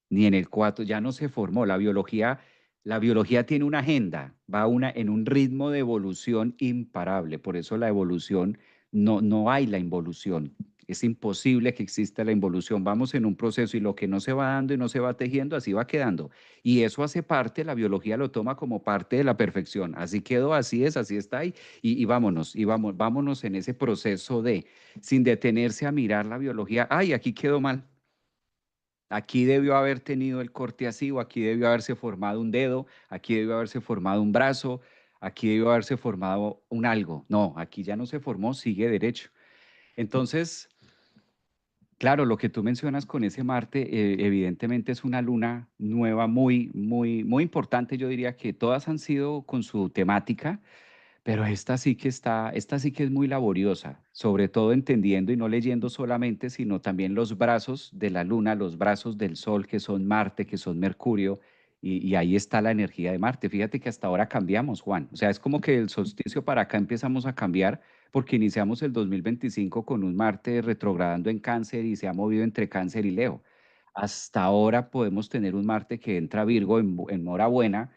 ni en el 4, ya no se formó. La biología tiene una agenda, en un ritmo de evolución imparable. Por eso la evolución, no hay la involución. Es imposible que exista la involución. Vamos en un proceso y lo que no se va dando y no se va tejiendo, así va quedando. Y eso hace parte, la biología lo toma como parte de la perfección. Así quedó, así es, así está ahí. Y vámonos, vámonos en ese proceso sin detenerse a mirar la biología. Ay, aquí quedó mal. Aquí debió haber tenido el corte así, o aquí debió haberse formado un dedo, aquí debió haberse formado un brazo, aquí debió haberse formado un algo. No, aquí ya no se formó, sigue derecho. Entonces, claro, lo que tú mencionas con ese Marte, evidentemente es una luna nueva muy, muy, muy importante. Yo diría que todas han sido con su temática, pero esta sí que es muy laboriosa, sobre todo entendiendo y no leyendo solamente, sino también los brazos de la Luna, los brazos del Sol, que son Marte, que son Mercurio, y ahí está la energía de Marte. Fíjate que hasta ahora cambiamos, Juan. O sea, es como que del solsticio para acá empezamos a cambiar, porque iniciamos el 2025 con un Marte retrogradando en Cáncer y se ha movido entre Cáncer y Leo. Hasta ahora podemos tener un Marte que entra a Virgo en hora buena,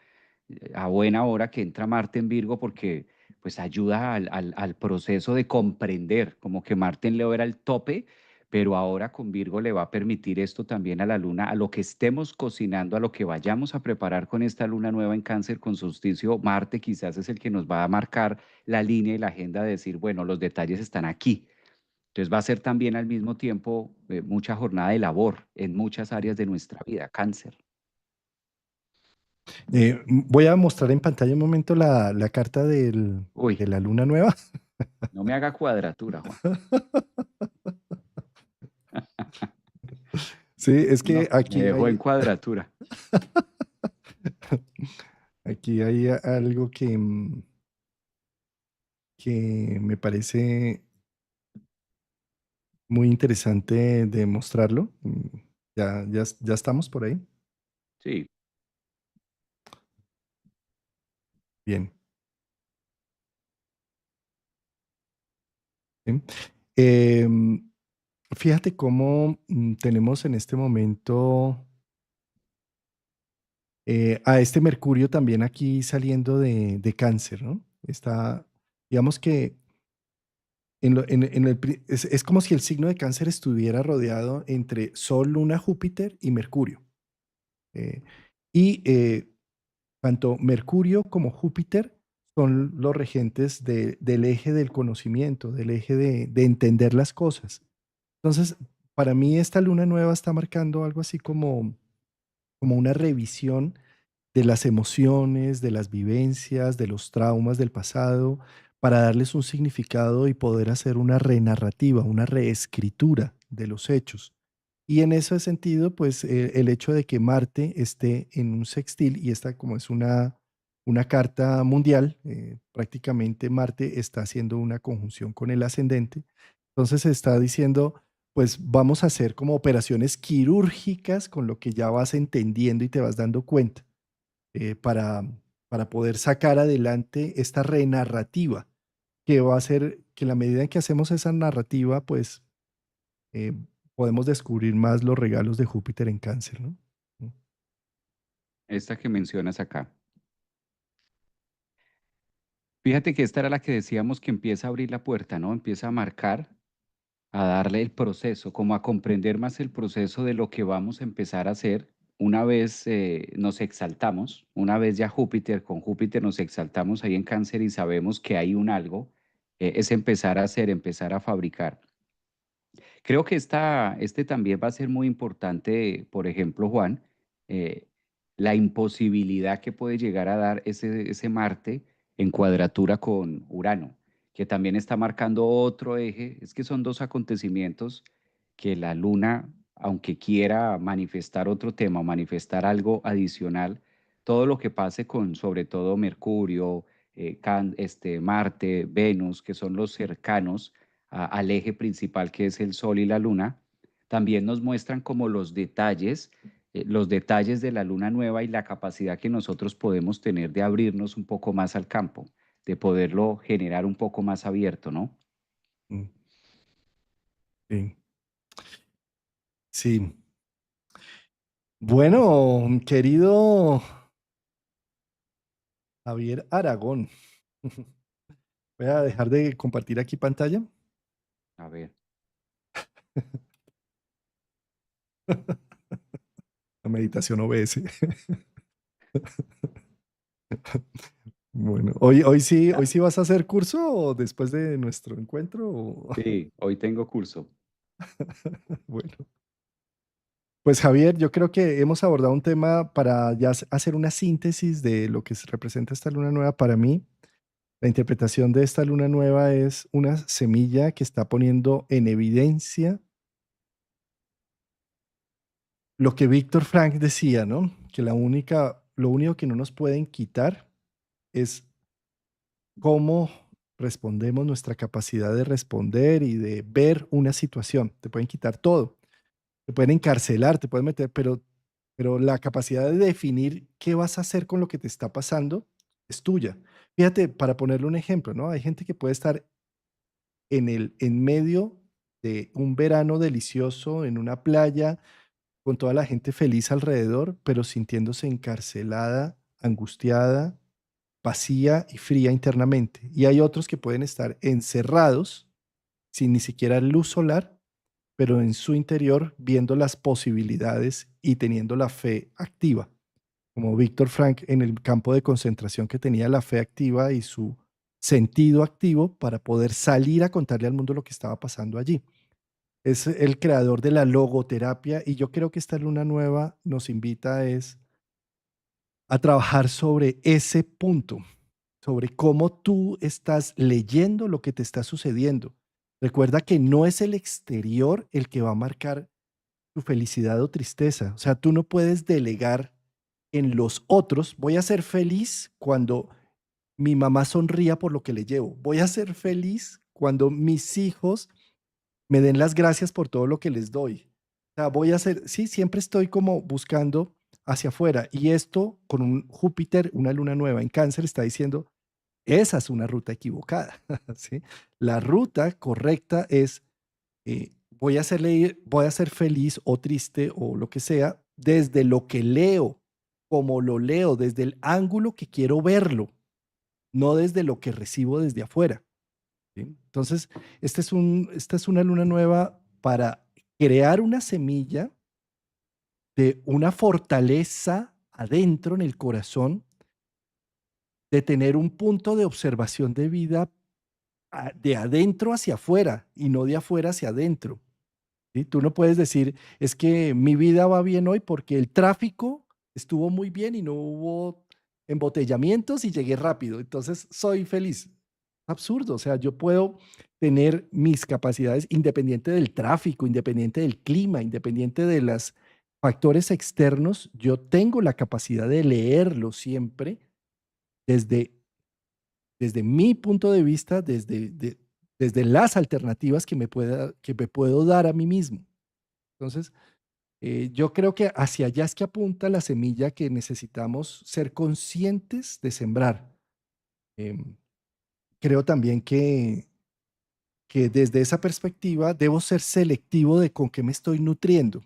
a buena hora que entra Marte en Virgo, porque pues ayuda al proceso de comprender, como que Marte en Leo era el tope, pero ahora con Virgo le va a permitir esto también a la luna, a lo que estemos cocinando, a lo que vayamos a preparar con esta luna nueva en Cáncer con solsticio, Marte quizás es el que nos va a marcar la línea y la agenda de decir, bueno, los detalles están aquí. Entonces va a ser también al mismo tiempo mucha jornada de labor en muchas áreas de nuestra vida, Cáncer. Voy a mostrar en pantalla un momento la carta Uy, de la luna nueva. no me haga cuadratura, Juan. Sí, es que No, me dejó en cuadratura. aquí hay algo que me parece muy interesante de mostrarlo. Ya estamos por ahí. Sí, Bien. ¿Sí? Em, Fíjate cómo tenemos en este momento a este Mercurio también aquí saliendo de Cáncer, ¿no? Está, digamos que es como si el signo de Cáncer estuviera rodeado entre Sol, Luna, Júpiter y Mercurio. Eh, y tanto Mercurio como Júpiter son los regentes del eje del conocimiento, del eje de entender las cosas. Entonces, para mí esta luna nueva está marcando algo así como una revisión de las emociones, de las vivencias, de los traumas del pasado, para darles un significado y poder hacer una renarrativa, una reescritura de los hechos. Y en ese sentido, pues el hecho de que Marte esté en un sextil, y esta como es una carta mundial, prácticamente Marte está haciendo una conjunción con el ascendente, entonces se está diciendo, pues vamos a hacer como operaciones quirúrgicas con lo que ya vas entendiendo y te vas dando cuenta eh, para, para poder sacar adelante esta renarrativa, que va a ser que en la medida en que hacemos esa narrativa, pues eh, podemos descubrir más los regalos de Júpiter en Cáncer, ¿no? Mm. esta que mencionas acá. Fíjate que esta era la que decíamos que empieza a abrir la puerta, ¿no? Empieza a marcar, a darle el proceso, como a comprender más el proceso de lo que vamos a empezar a hacer una vez nos exaltamos, una vez ya Júpiter, con Júpiter nos exaltamos ahí en Cáncer y sabemos que hay un algo, es empezar a hacer, empezar a fabricar. Creo que este también va a ser muy importante, por ejemplo, Juan, eh, la imposibilidad que puede llegar a dar ese Marte en cuadratura con Urano, que también está marcando otro eje. Es que son dos acontecimientos que la Luna, aunque quiera manifestar otro tema o manifestar algo adicional, todo lo que pase con sobre todo Mercurio, Marte, Venus, que son los cercanos, al eje principal que es el Sol y la Luna, también nos muestran como los detalles de la Luna nueva y la capacidad que nosotros podemos tener de abrirnos un poco más al campo, de poderlo generar un poco más abierto, ¿no? Mm. Sí. Sí. Bueno, querido Javier Aragón, voy a dejar de compartir aquí pantalla. A ver, La meditación OBS. Bueno, hoy sí vas a hacer curso después de nuestro encuentro. sí, hoy tengo curso. Bueno, Pues Javier, yo creo que hemos abordado un tema para ya hacer una síntesis de lo que representa esta luna nueva para mí. La interpretación de esta luna nueva es una semilla que está poniendo en evidencia lo que Víctor Frank decía, ¿no? Que lo único que no nos pueden quitar es cómo respondemos, nuestra capacidad de responder y de ver una situación. Te pueden quitar todo, te pueden encarcelar, te pueden meter, pero la capacidad de definir qué vas a hacer con lo que te está pasando es tuya. Fíjate, para ponerle un ejemplo, ¿no? Hay gente que puede estar en medio de un verano delicioso en una playa con toda la gente feliz alrededor, pero sintiéndose encarcelada, angustiada, vacía y fría internamente. Y hay otros que pueden estar encerrados sin ni siquiera luz solar, pero en su interior viendo las posibilidades y teniendo la fe activa, como Víctor Frank en el campo de concentración, que tenía la fe activa y su sentido activo para poder salir a contarle al mundo lo que estaba pasando allí. Es el creador de la logoterapia y yo creo que esta luna nueva nos invita a trabajar sobre ese punto, sobre cómo tú estás leyendo lo que te está sucediendo. Recuerda que no es el exterior el que va a marcar tu felicidad o tristeza. O sea, tú no puedes delegar en los otros. Voy a ser feliz cuando mi mamá sonría por lo que le llevo. Voy a ser feliz cuando mis hijos me den las gracias por todo lo que les doy. O sea, voy a ser, sí, siempre estoy como buscando hacia afuera. Y esto con un Júpiter, una luna nueva en Cáncer, está diciendo, esa es una ruta equivocada. ¿Sí? La ruta correcta es, voy a ser feliz o triste o lo que sea desde lo que leo, como lo leo, desde el ángulo que quiero verlo, no desde lo que recibo desde afuera. ¿Sí? Entonces, esta es una luna nueva para crear una semilla de una fortaleza adentro en el corazón, de tener un punto de observación de vida de adentro hacia afuera y no de afuera hacia adentro. ¿Sí? Tú no puedes decir, es que mi vida va bien hoy porque el tráfico estuvo muy bien y no hubo embotellamientos y llegué rápido, entonces soy feliz. Absurdo, o sea, yo puedo tener mis capacidades independiente del tráfico, independiente del clima, independiente de los factores externos, yo tengo la capacidad de leerlo siempre desde mi punto de vista, desde las alternativas que me puedo dar a mí mismo. Entonces, yo creo que hacia allá es que apunta la semilla que necesitamos ser conscientes de sembrar. Em, Creo también que desde esa perspectiva debo ser selectivo de con qué me estoy nutriendo,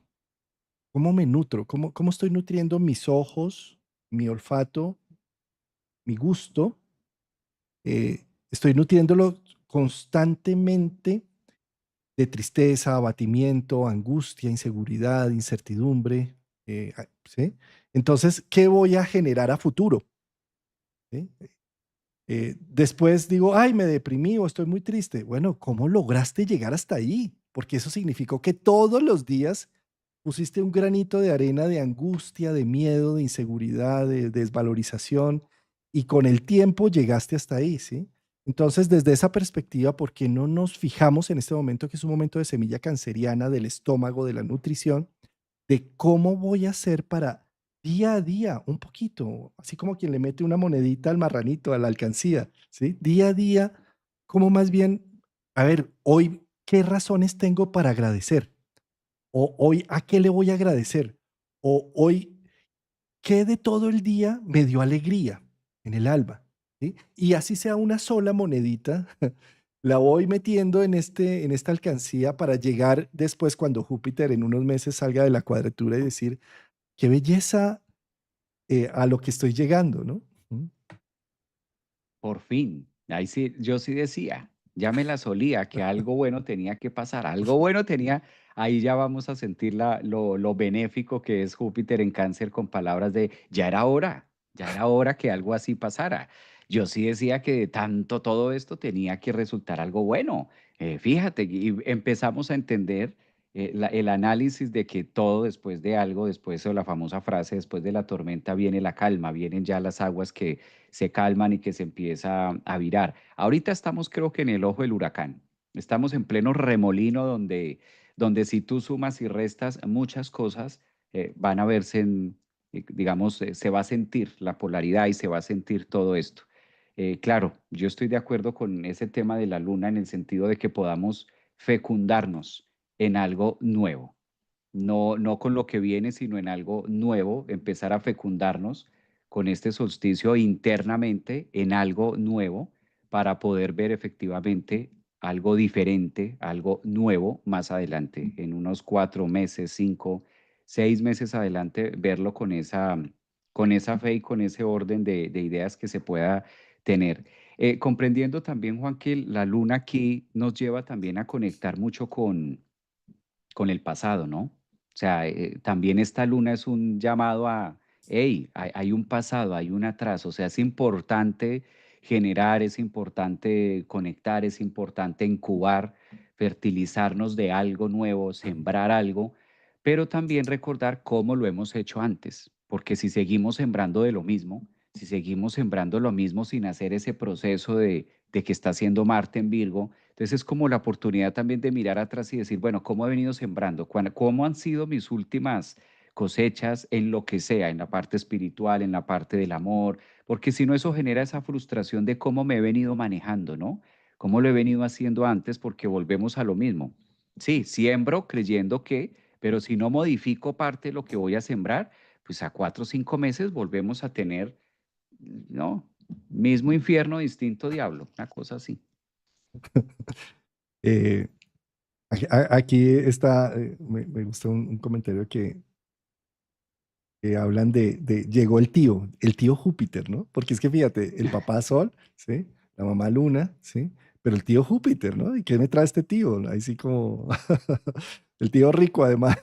cómo me nutro, cómo estoy nutriendo mis ojos, mi olfato, mi gusto. Estoy nutriéndolo constantemente de tristeza, abatimiento, angustia, inseguridad, incertidumbre, ¿sí? Entonces, ¿qué voy a generar a futuro? ¿Sí? Después digo, ay, me deprimí o estoy muy triste. Bueno, ¿cómo lograste llegar hasta ahí? Porque eso significó que todos los días pusiste un granito de arena de angustia, de miedo, de inseguridad, de desvalorización, y con el tiempo llegaste hasta ahí, ¿sí? Entonces, desde esa perspectiva, ¿por qué no nos fijamos en este momento, que es un momento de semilla canceriana del estómago, de la nutrición, de cómo voy a hacer para día a día, un poquito, así como quien le mete una monedita al marranito, a la alcancía, ¿sí? Día a día, como más bien, a ver, hoy, ¿qué razones tengo para agradecer? O hoy, ¿a qué le voy a agradecer? O hoy, ¿qué de todo el día me dio alegría en el alma? ¿Sí? Y así sea una sola monedita, la voy metiendo en esta alcancía para llegar después cuando Júpiter en unos meses salga de la cuadratura y decir, qué belleza a lo que estoy llegando, ¿no? Mm. Por fin. Ahí sí, yo sí decía, ya me la solía, que algo bueno tenía que pasar, algo bueno tenía, ahí ya vamos a sentir lo benéfico que es Júpiter en Cáncer con palabras de ya era hora que algo así pasara. Yo sí decía que de tanto todo esto tenía que resultar algo bueno. Fíjate, y empezamos a entender el análisis de que todo después de algo, después de la famosa frase, después de la tormenta viene la calma, vienen ya las aguas que se calman y que se empieza a virar. Ahorita estamos creo que en el ojo del huracán, estamos en pleno remolino donde si tú sumas y restas muchas cosas, van a verse digamos, se va a sentir la polaridad y se va a sentir todo esto. Claro, yo estoy de acuerdo con ese tema de la luna en el sentido de que podamos fecundarnos en algo nuevo, no con lo que viene, sino en algo nuevo, empezar a fecundarnos con este solsticio internamente en algo nuevo para poder ver efectivamente algo diferente, algo nuevo más adelante, en unos 4 meses, 5, 6 meses adelante, verlo con esa fe y con ese orden de ideas que se pueda tener. Comprendiendo también, Juan, que la luna aquí nos lleva también a conectar mucho con el pasado, ¿no? O sea, también esta luna es un llamado a, hey, hay un pasado, hay un atraso, o sea, es importante generar, es importante conectar, es importante incubar, fertilizarnos de algo nuevo, sembrar algo, pero también recordar cómo lo hemos hecho antes, porque si seguimos sembrando de lo mismo, si seguimos sembrando lo mismo sin hacer ese proceso de que está haciendo Marte en Virgo, entonces es como la oportunidad también de mirar atrás y decir, bueno, ¿cómo he venido sembrando? ¿Cómo han sido mis últimas cosechas en lo que sea, en la parte espiritual, en la parte del amor? Porque si no, eso genera esa frustración de cómo me he venido manejando, ¿no? ¿Cómo lo he venido haciendo antes? Porque volvemos a lo mismo. Sí, siembro creyendo que, pero si no modifico parte de lo que voy a sembrar, pues a 4 o 5 meses volvemos a tener, ¿no? Mismo infierno, distinto diablo, una cosa así. Eh, aquí está, me gusta un comentario que hablan llegó el tío Júpiter, ¿no? Porque es que fíjate, el papá Sol, ¿sí? La mamá Luna, ¿sí? Pero el tío Júpiter, ¿no? ¿Y qué me trae este tío? Ahí sí como el tío rico, además,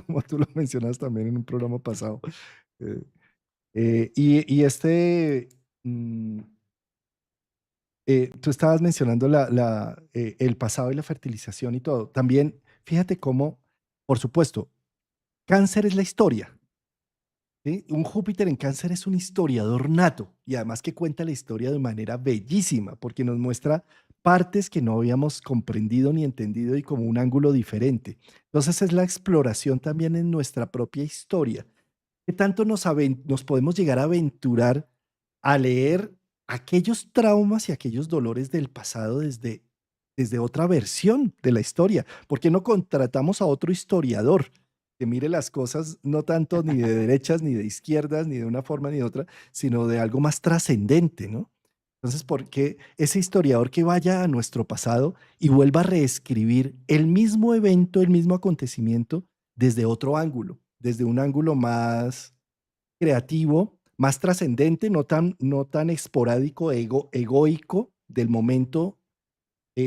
como tú lo mencionas también en un programa pasado. Eh, y mm, tú estabas mencionando el pasado y la fertilización y todo. También, fíjate cómo, por supuesto, cáncer es la historia. ¿Sí? Un Júpiter en cáncer es un historiador nato y además que cuenta la historia de manera bellísima porque nos muestra partes que no habíamos comprendido ni entendido y como un ángulo diferente. Entonces es la exploración también en nuestra propia historia. ¿Qué tanto nos podemos llegar a aventurar a leer aquellos traumas y aquellos dolores del pasado desde otra versión de la historia? ¿Por qué no contratamos a otro historiador que mire las cosas no tanto ni de derechas, ni de izquierdas, ni de una forma ni de otra, sino de algo más trascendente, ¿no? Entonces, ¿por qué ese historiador que vaya a nuestro pasado y vuelva a reescribir el mismo evento, el mismo acontecimiento desde otro ángulo, desde un ángulo más creativo, más trascendente, no tan esporádico, egoico del momento,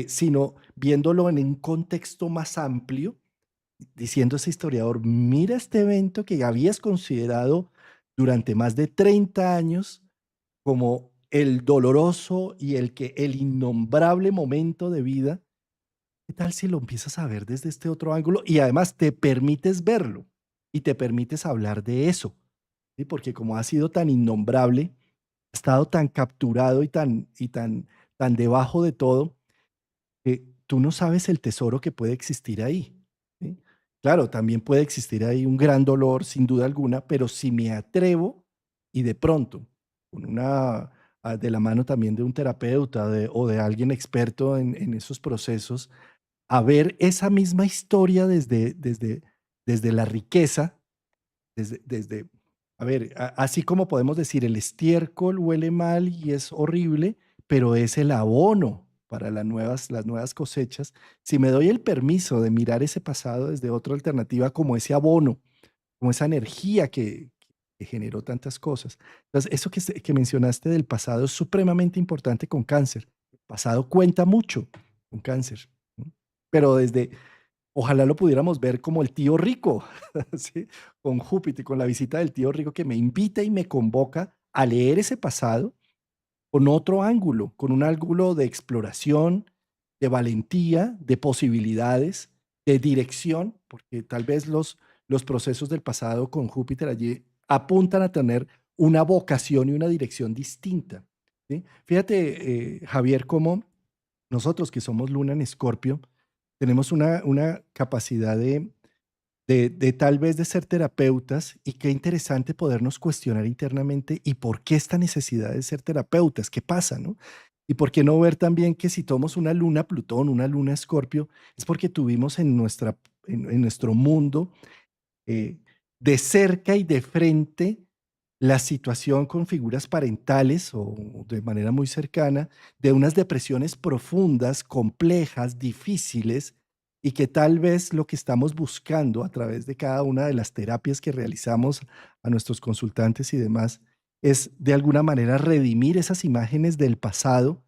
sino viéndolo en un contexto más amplio, diciendo ese historiador, mira este evento que habías considerado durante más de 30 años como el doloroso y el innombrable momento de vida. ¿Qué tal si lo empiezas a ver desde este otro ángulo? Y además te permites verlo y te permites hablar de eso, ¿sí? Porque como ha sido tan innombrable, ha estado tan capturado tan debajo de todo, que tú no sabes el tesoro que puede existir ahí, ¿sí? Claro, también puede existir ahí un gran dolor, sin duda alguna, pero si me atrevo y de pronto, con de la mano también de un terapeuta o de alguien experto en esos procesos, a ver esa misma historia desde la riqueza, desde a ver, así como podemos decir, el estiércol huele mal y es horrible, pero es el abono para las nuevas cosechas. Si me doy el permiso de mirar ese pasado desde otra alternativa como ese abono, como esa energía que generó tantas cosas. Entonces, eso que mencionaste del pasado es supremamente importante con cáncer. El pasado cuenta mucho con cáncer, ¿no? Pero ojalá lo pudiéramos ver como el tío rico, ¿sí? Con Júpiter, con la visita del tío rico que me invita y me convoca a leer ese pasado con otro ángulo, con un ángulo de exploración, de valentía, de posibilidades, de dirección, porque tal vez los procesos del pasado con Júpiter allí apuntan a tener una vocación y una dirección distinta, ¿sí? Fíjate, Javier, cómo nosotros que somos Luna en Escorpio, tenemos una capacidad de tal vez de ser terapeutas y qué interesante podernos cuestionar internamente y por qué esta necesidad de ser terapeutas, qué pasa, ¿no? Y por qué no ver también que si tomamos una luna Plutón, una luna Escorpio, es porque tuvimos en nuestro mundo eh, de cerca y de frente la situación con figuras parentales o de manera muy cercana de unas depresiones profundas, complejas, difíciles y que tal vez lo que estamos buscando a través de cada una de las terapias que realizamos a nuestros consultantes y demás es de alguna manera redimir esas imágenes del pasado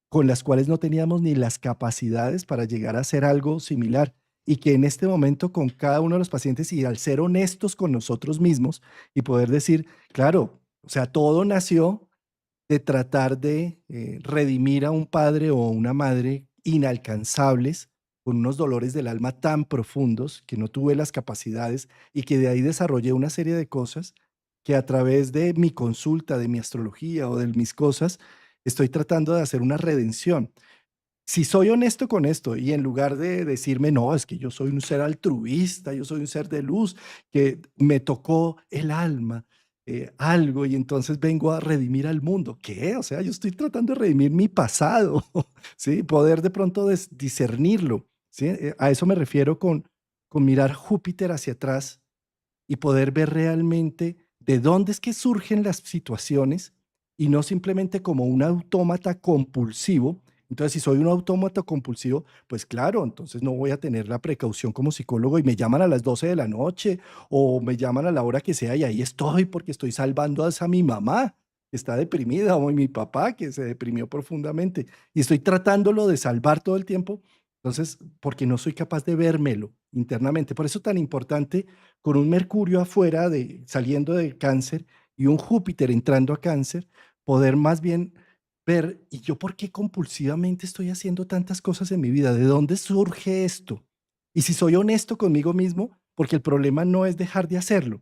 con las cuales no teníamos ni las capacidades para llegar a hacer algo similar. Y que en este momento con cada uno de los pacientes y al ser honestos con nosotros mismos y poder decir, claro, o sea, todo nació de tratar de redimir a un padre o una madre inalcanzables, con unos dolores del alma tan profundos que no tuve las capacidades y que de ahí desarrollé una serie de cosas que a través de mi consulta, de mi astrología o de mis cosas, estoy tratando de hacer una redención. Si soy honesto con esto y en lugar de decirme, no, es que yo soy un ser altruista, yo soy un ser de luz, que me tocó el alma, algo, y entonces vengo a redimir al mundo. ¿Qué? O sea, yo estoy tratando de redimir mi pasado, ¿sí? Poder de pronto discernirlo, ¿sí? A eso me refiero con mirar Júpiter hacia atrás y poder ver realmente de dónde es que surgen las situaciones y no simplemente como un autómata compulsivo. Entonces, si soy un autómata compulsivo, pues claro, entonces no voy a tener la precaución como psicólogo y me llaman a las 12 de la noche o me llaman a la hora que sea y ahí estoy porque estoy salvando a esa mi mamá que está deprimida o mi papá que se deprimió profundamente y estoy tratándolo de salvar todo el tiempo. Entonces, porque no soy capaz de vérmelo internamente. Por eso tan importante con un Mercurio afuera saliendo de Cáncer y un Júpiter entrando a Cáncer, poder más bien ver, ¿y yo por qué compulsivamente estoy haciendo tantas cosas en mi vida? ¿De dónde surge esto? Y si soy honesto conmigo mismo, porque el problema no es dejar de hacerlo,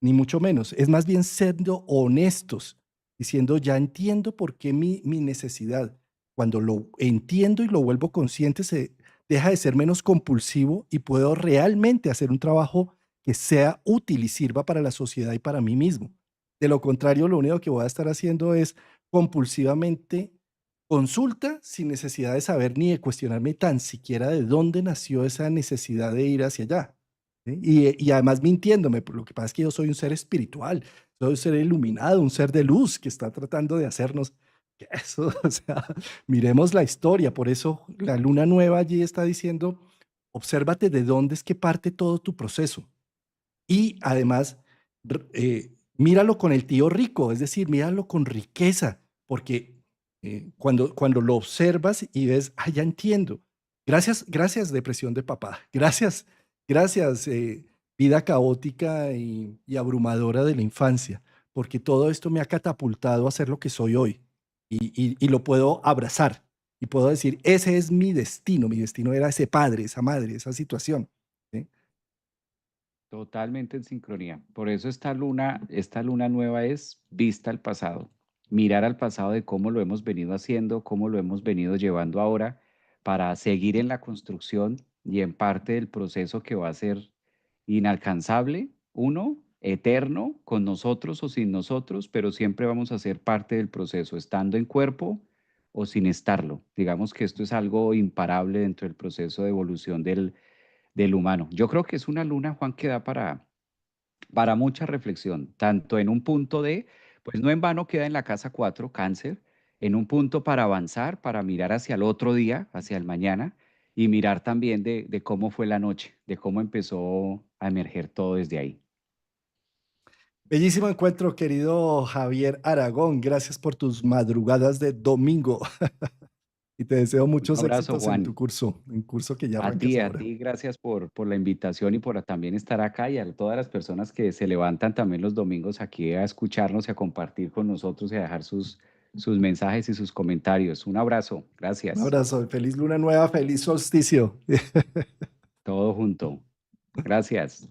ni mucho menos, es más bien siendo honestos, diciendo, ya entiendo por qué mi necesidad, cuando lo entiendo y lo vuelvo consciente, se deja de ser menos compulsivo y puedo realmente hacer un trabajo que sea útil y sirva para la sociedad y para mí mismo. De lo contrario, lo único que voy a estar haciendo es compulsivamente consulta sin necesidad de saber ni de cuestionarme tan siquiera de dónde nació esa necesidad de ir hacia allá. ¿Sí? Y además mintiéndome, por lo que pasa es que yo soy un ser espiritual, soy un ser iluminado, un ser de luz que está tratando de hacernos que eso, o sea, miremos la historia, por eso la luna nueva allí está diciendo, obsérvate de dónde es que parte todo tu proceso. Y además, míralo con el tío rico, es decir, míralo con riqueza, porque cuando lo observas y ves, ah, ya entiendo. Gracias, gracias, depresión de papá. Gracias, gracias, vida caótica y abrumadora de la infancia, porque todo esto me ha catapultado a ser lo que soy hoy y lo puedo abrazar y puedo decir, ese es mi destino era ese padre, esa madre, esa situación. ¿Sí? Totalmente en sincronía. Por eso esta luna nueva es vista al pasado, mirar al pasado de cómo lo hemos venido haciendo, cómo lo hemos venido llevando ahora para seguir en la construcción y en parte del proceso que va a ser inalcanzable, uno, eterno, con nosotros o sin nosotros, pero siempre vamos a ser parte del proceso, estando en cuerpo o sin estarlo. Digamos que esto es algo imparable dentro del proceso de evolución del humano. Yo creo que es una luna, Juan, que da para mucha reflexión, tanto en un punto de, pues no en vano queda en la casa 4 Cáncer, en un punto para avanzar, para mirar hacia el otro día, hacia el mañana, y mirar también de cómo fue la noche, de cómo empezó a emerger todo desde ahí. Bellísimo encuentro, querido Javier Aragón. Gracias por tus madrugadas de domingo y te deseo Un muchos abrazo, éxitos en Juan. tu curso, en curso que ya arrancas A ahora. ti, gracias por la invitación y por también estar acá y a todas las personas que se levantan también los domingos aquí a escucharnos y a compartir con nosotros y a dejar sus mensajes y sus comentarios. Un abrazo, Un gracias. abrazo, feliz luna nueva, feliz solsticio. todo junto. Gracias.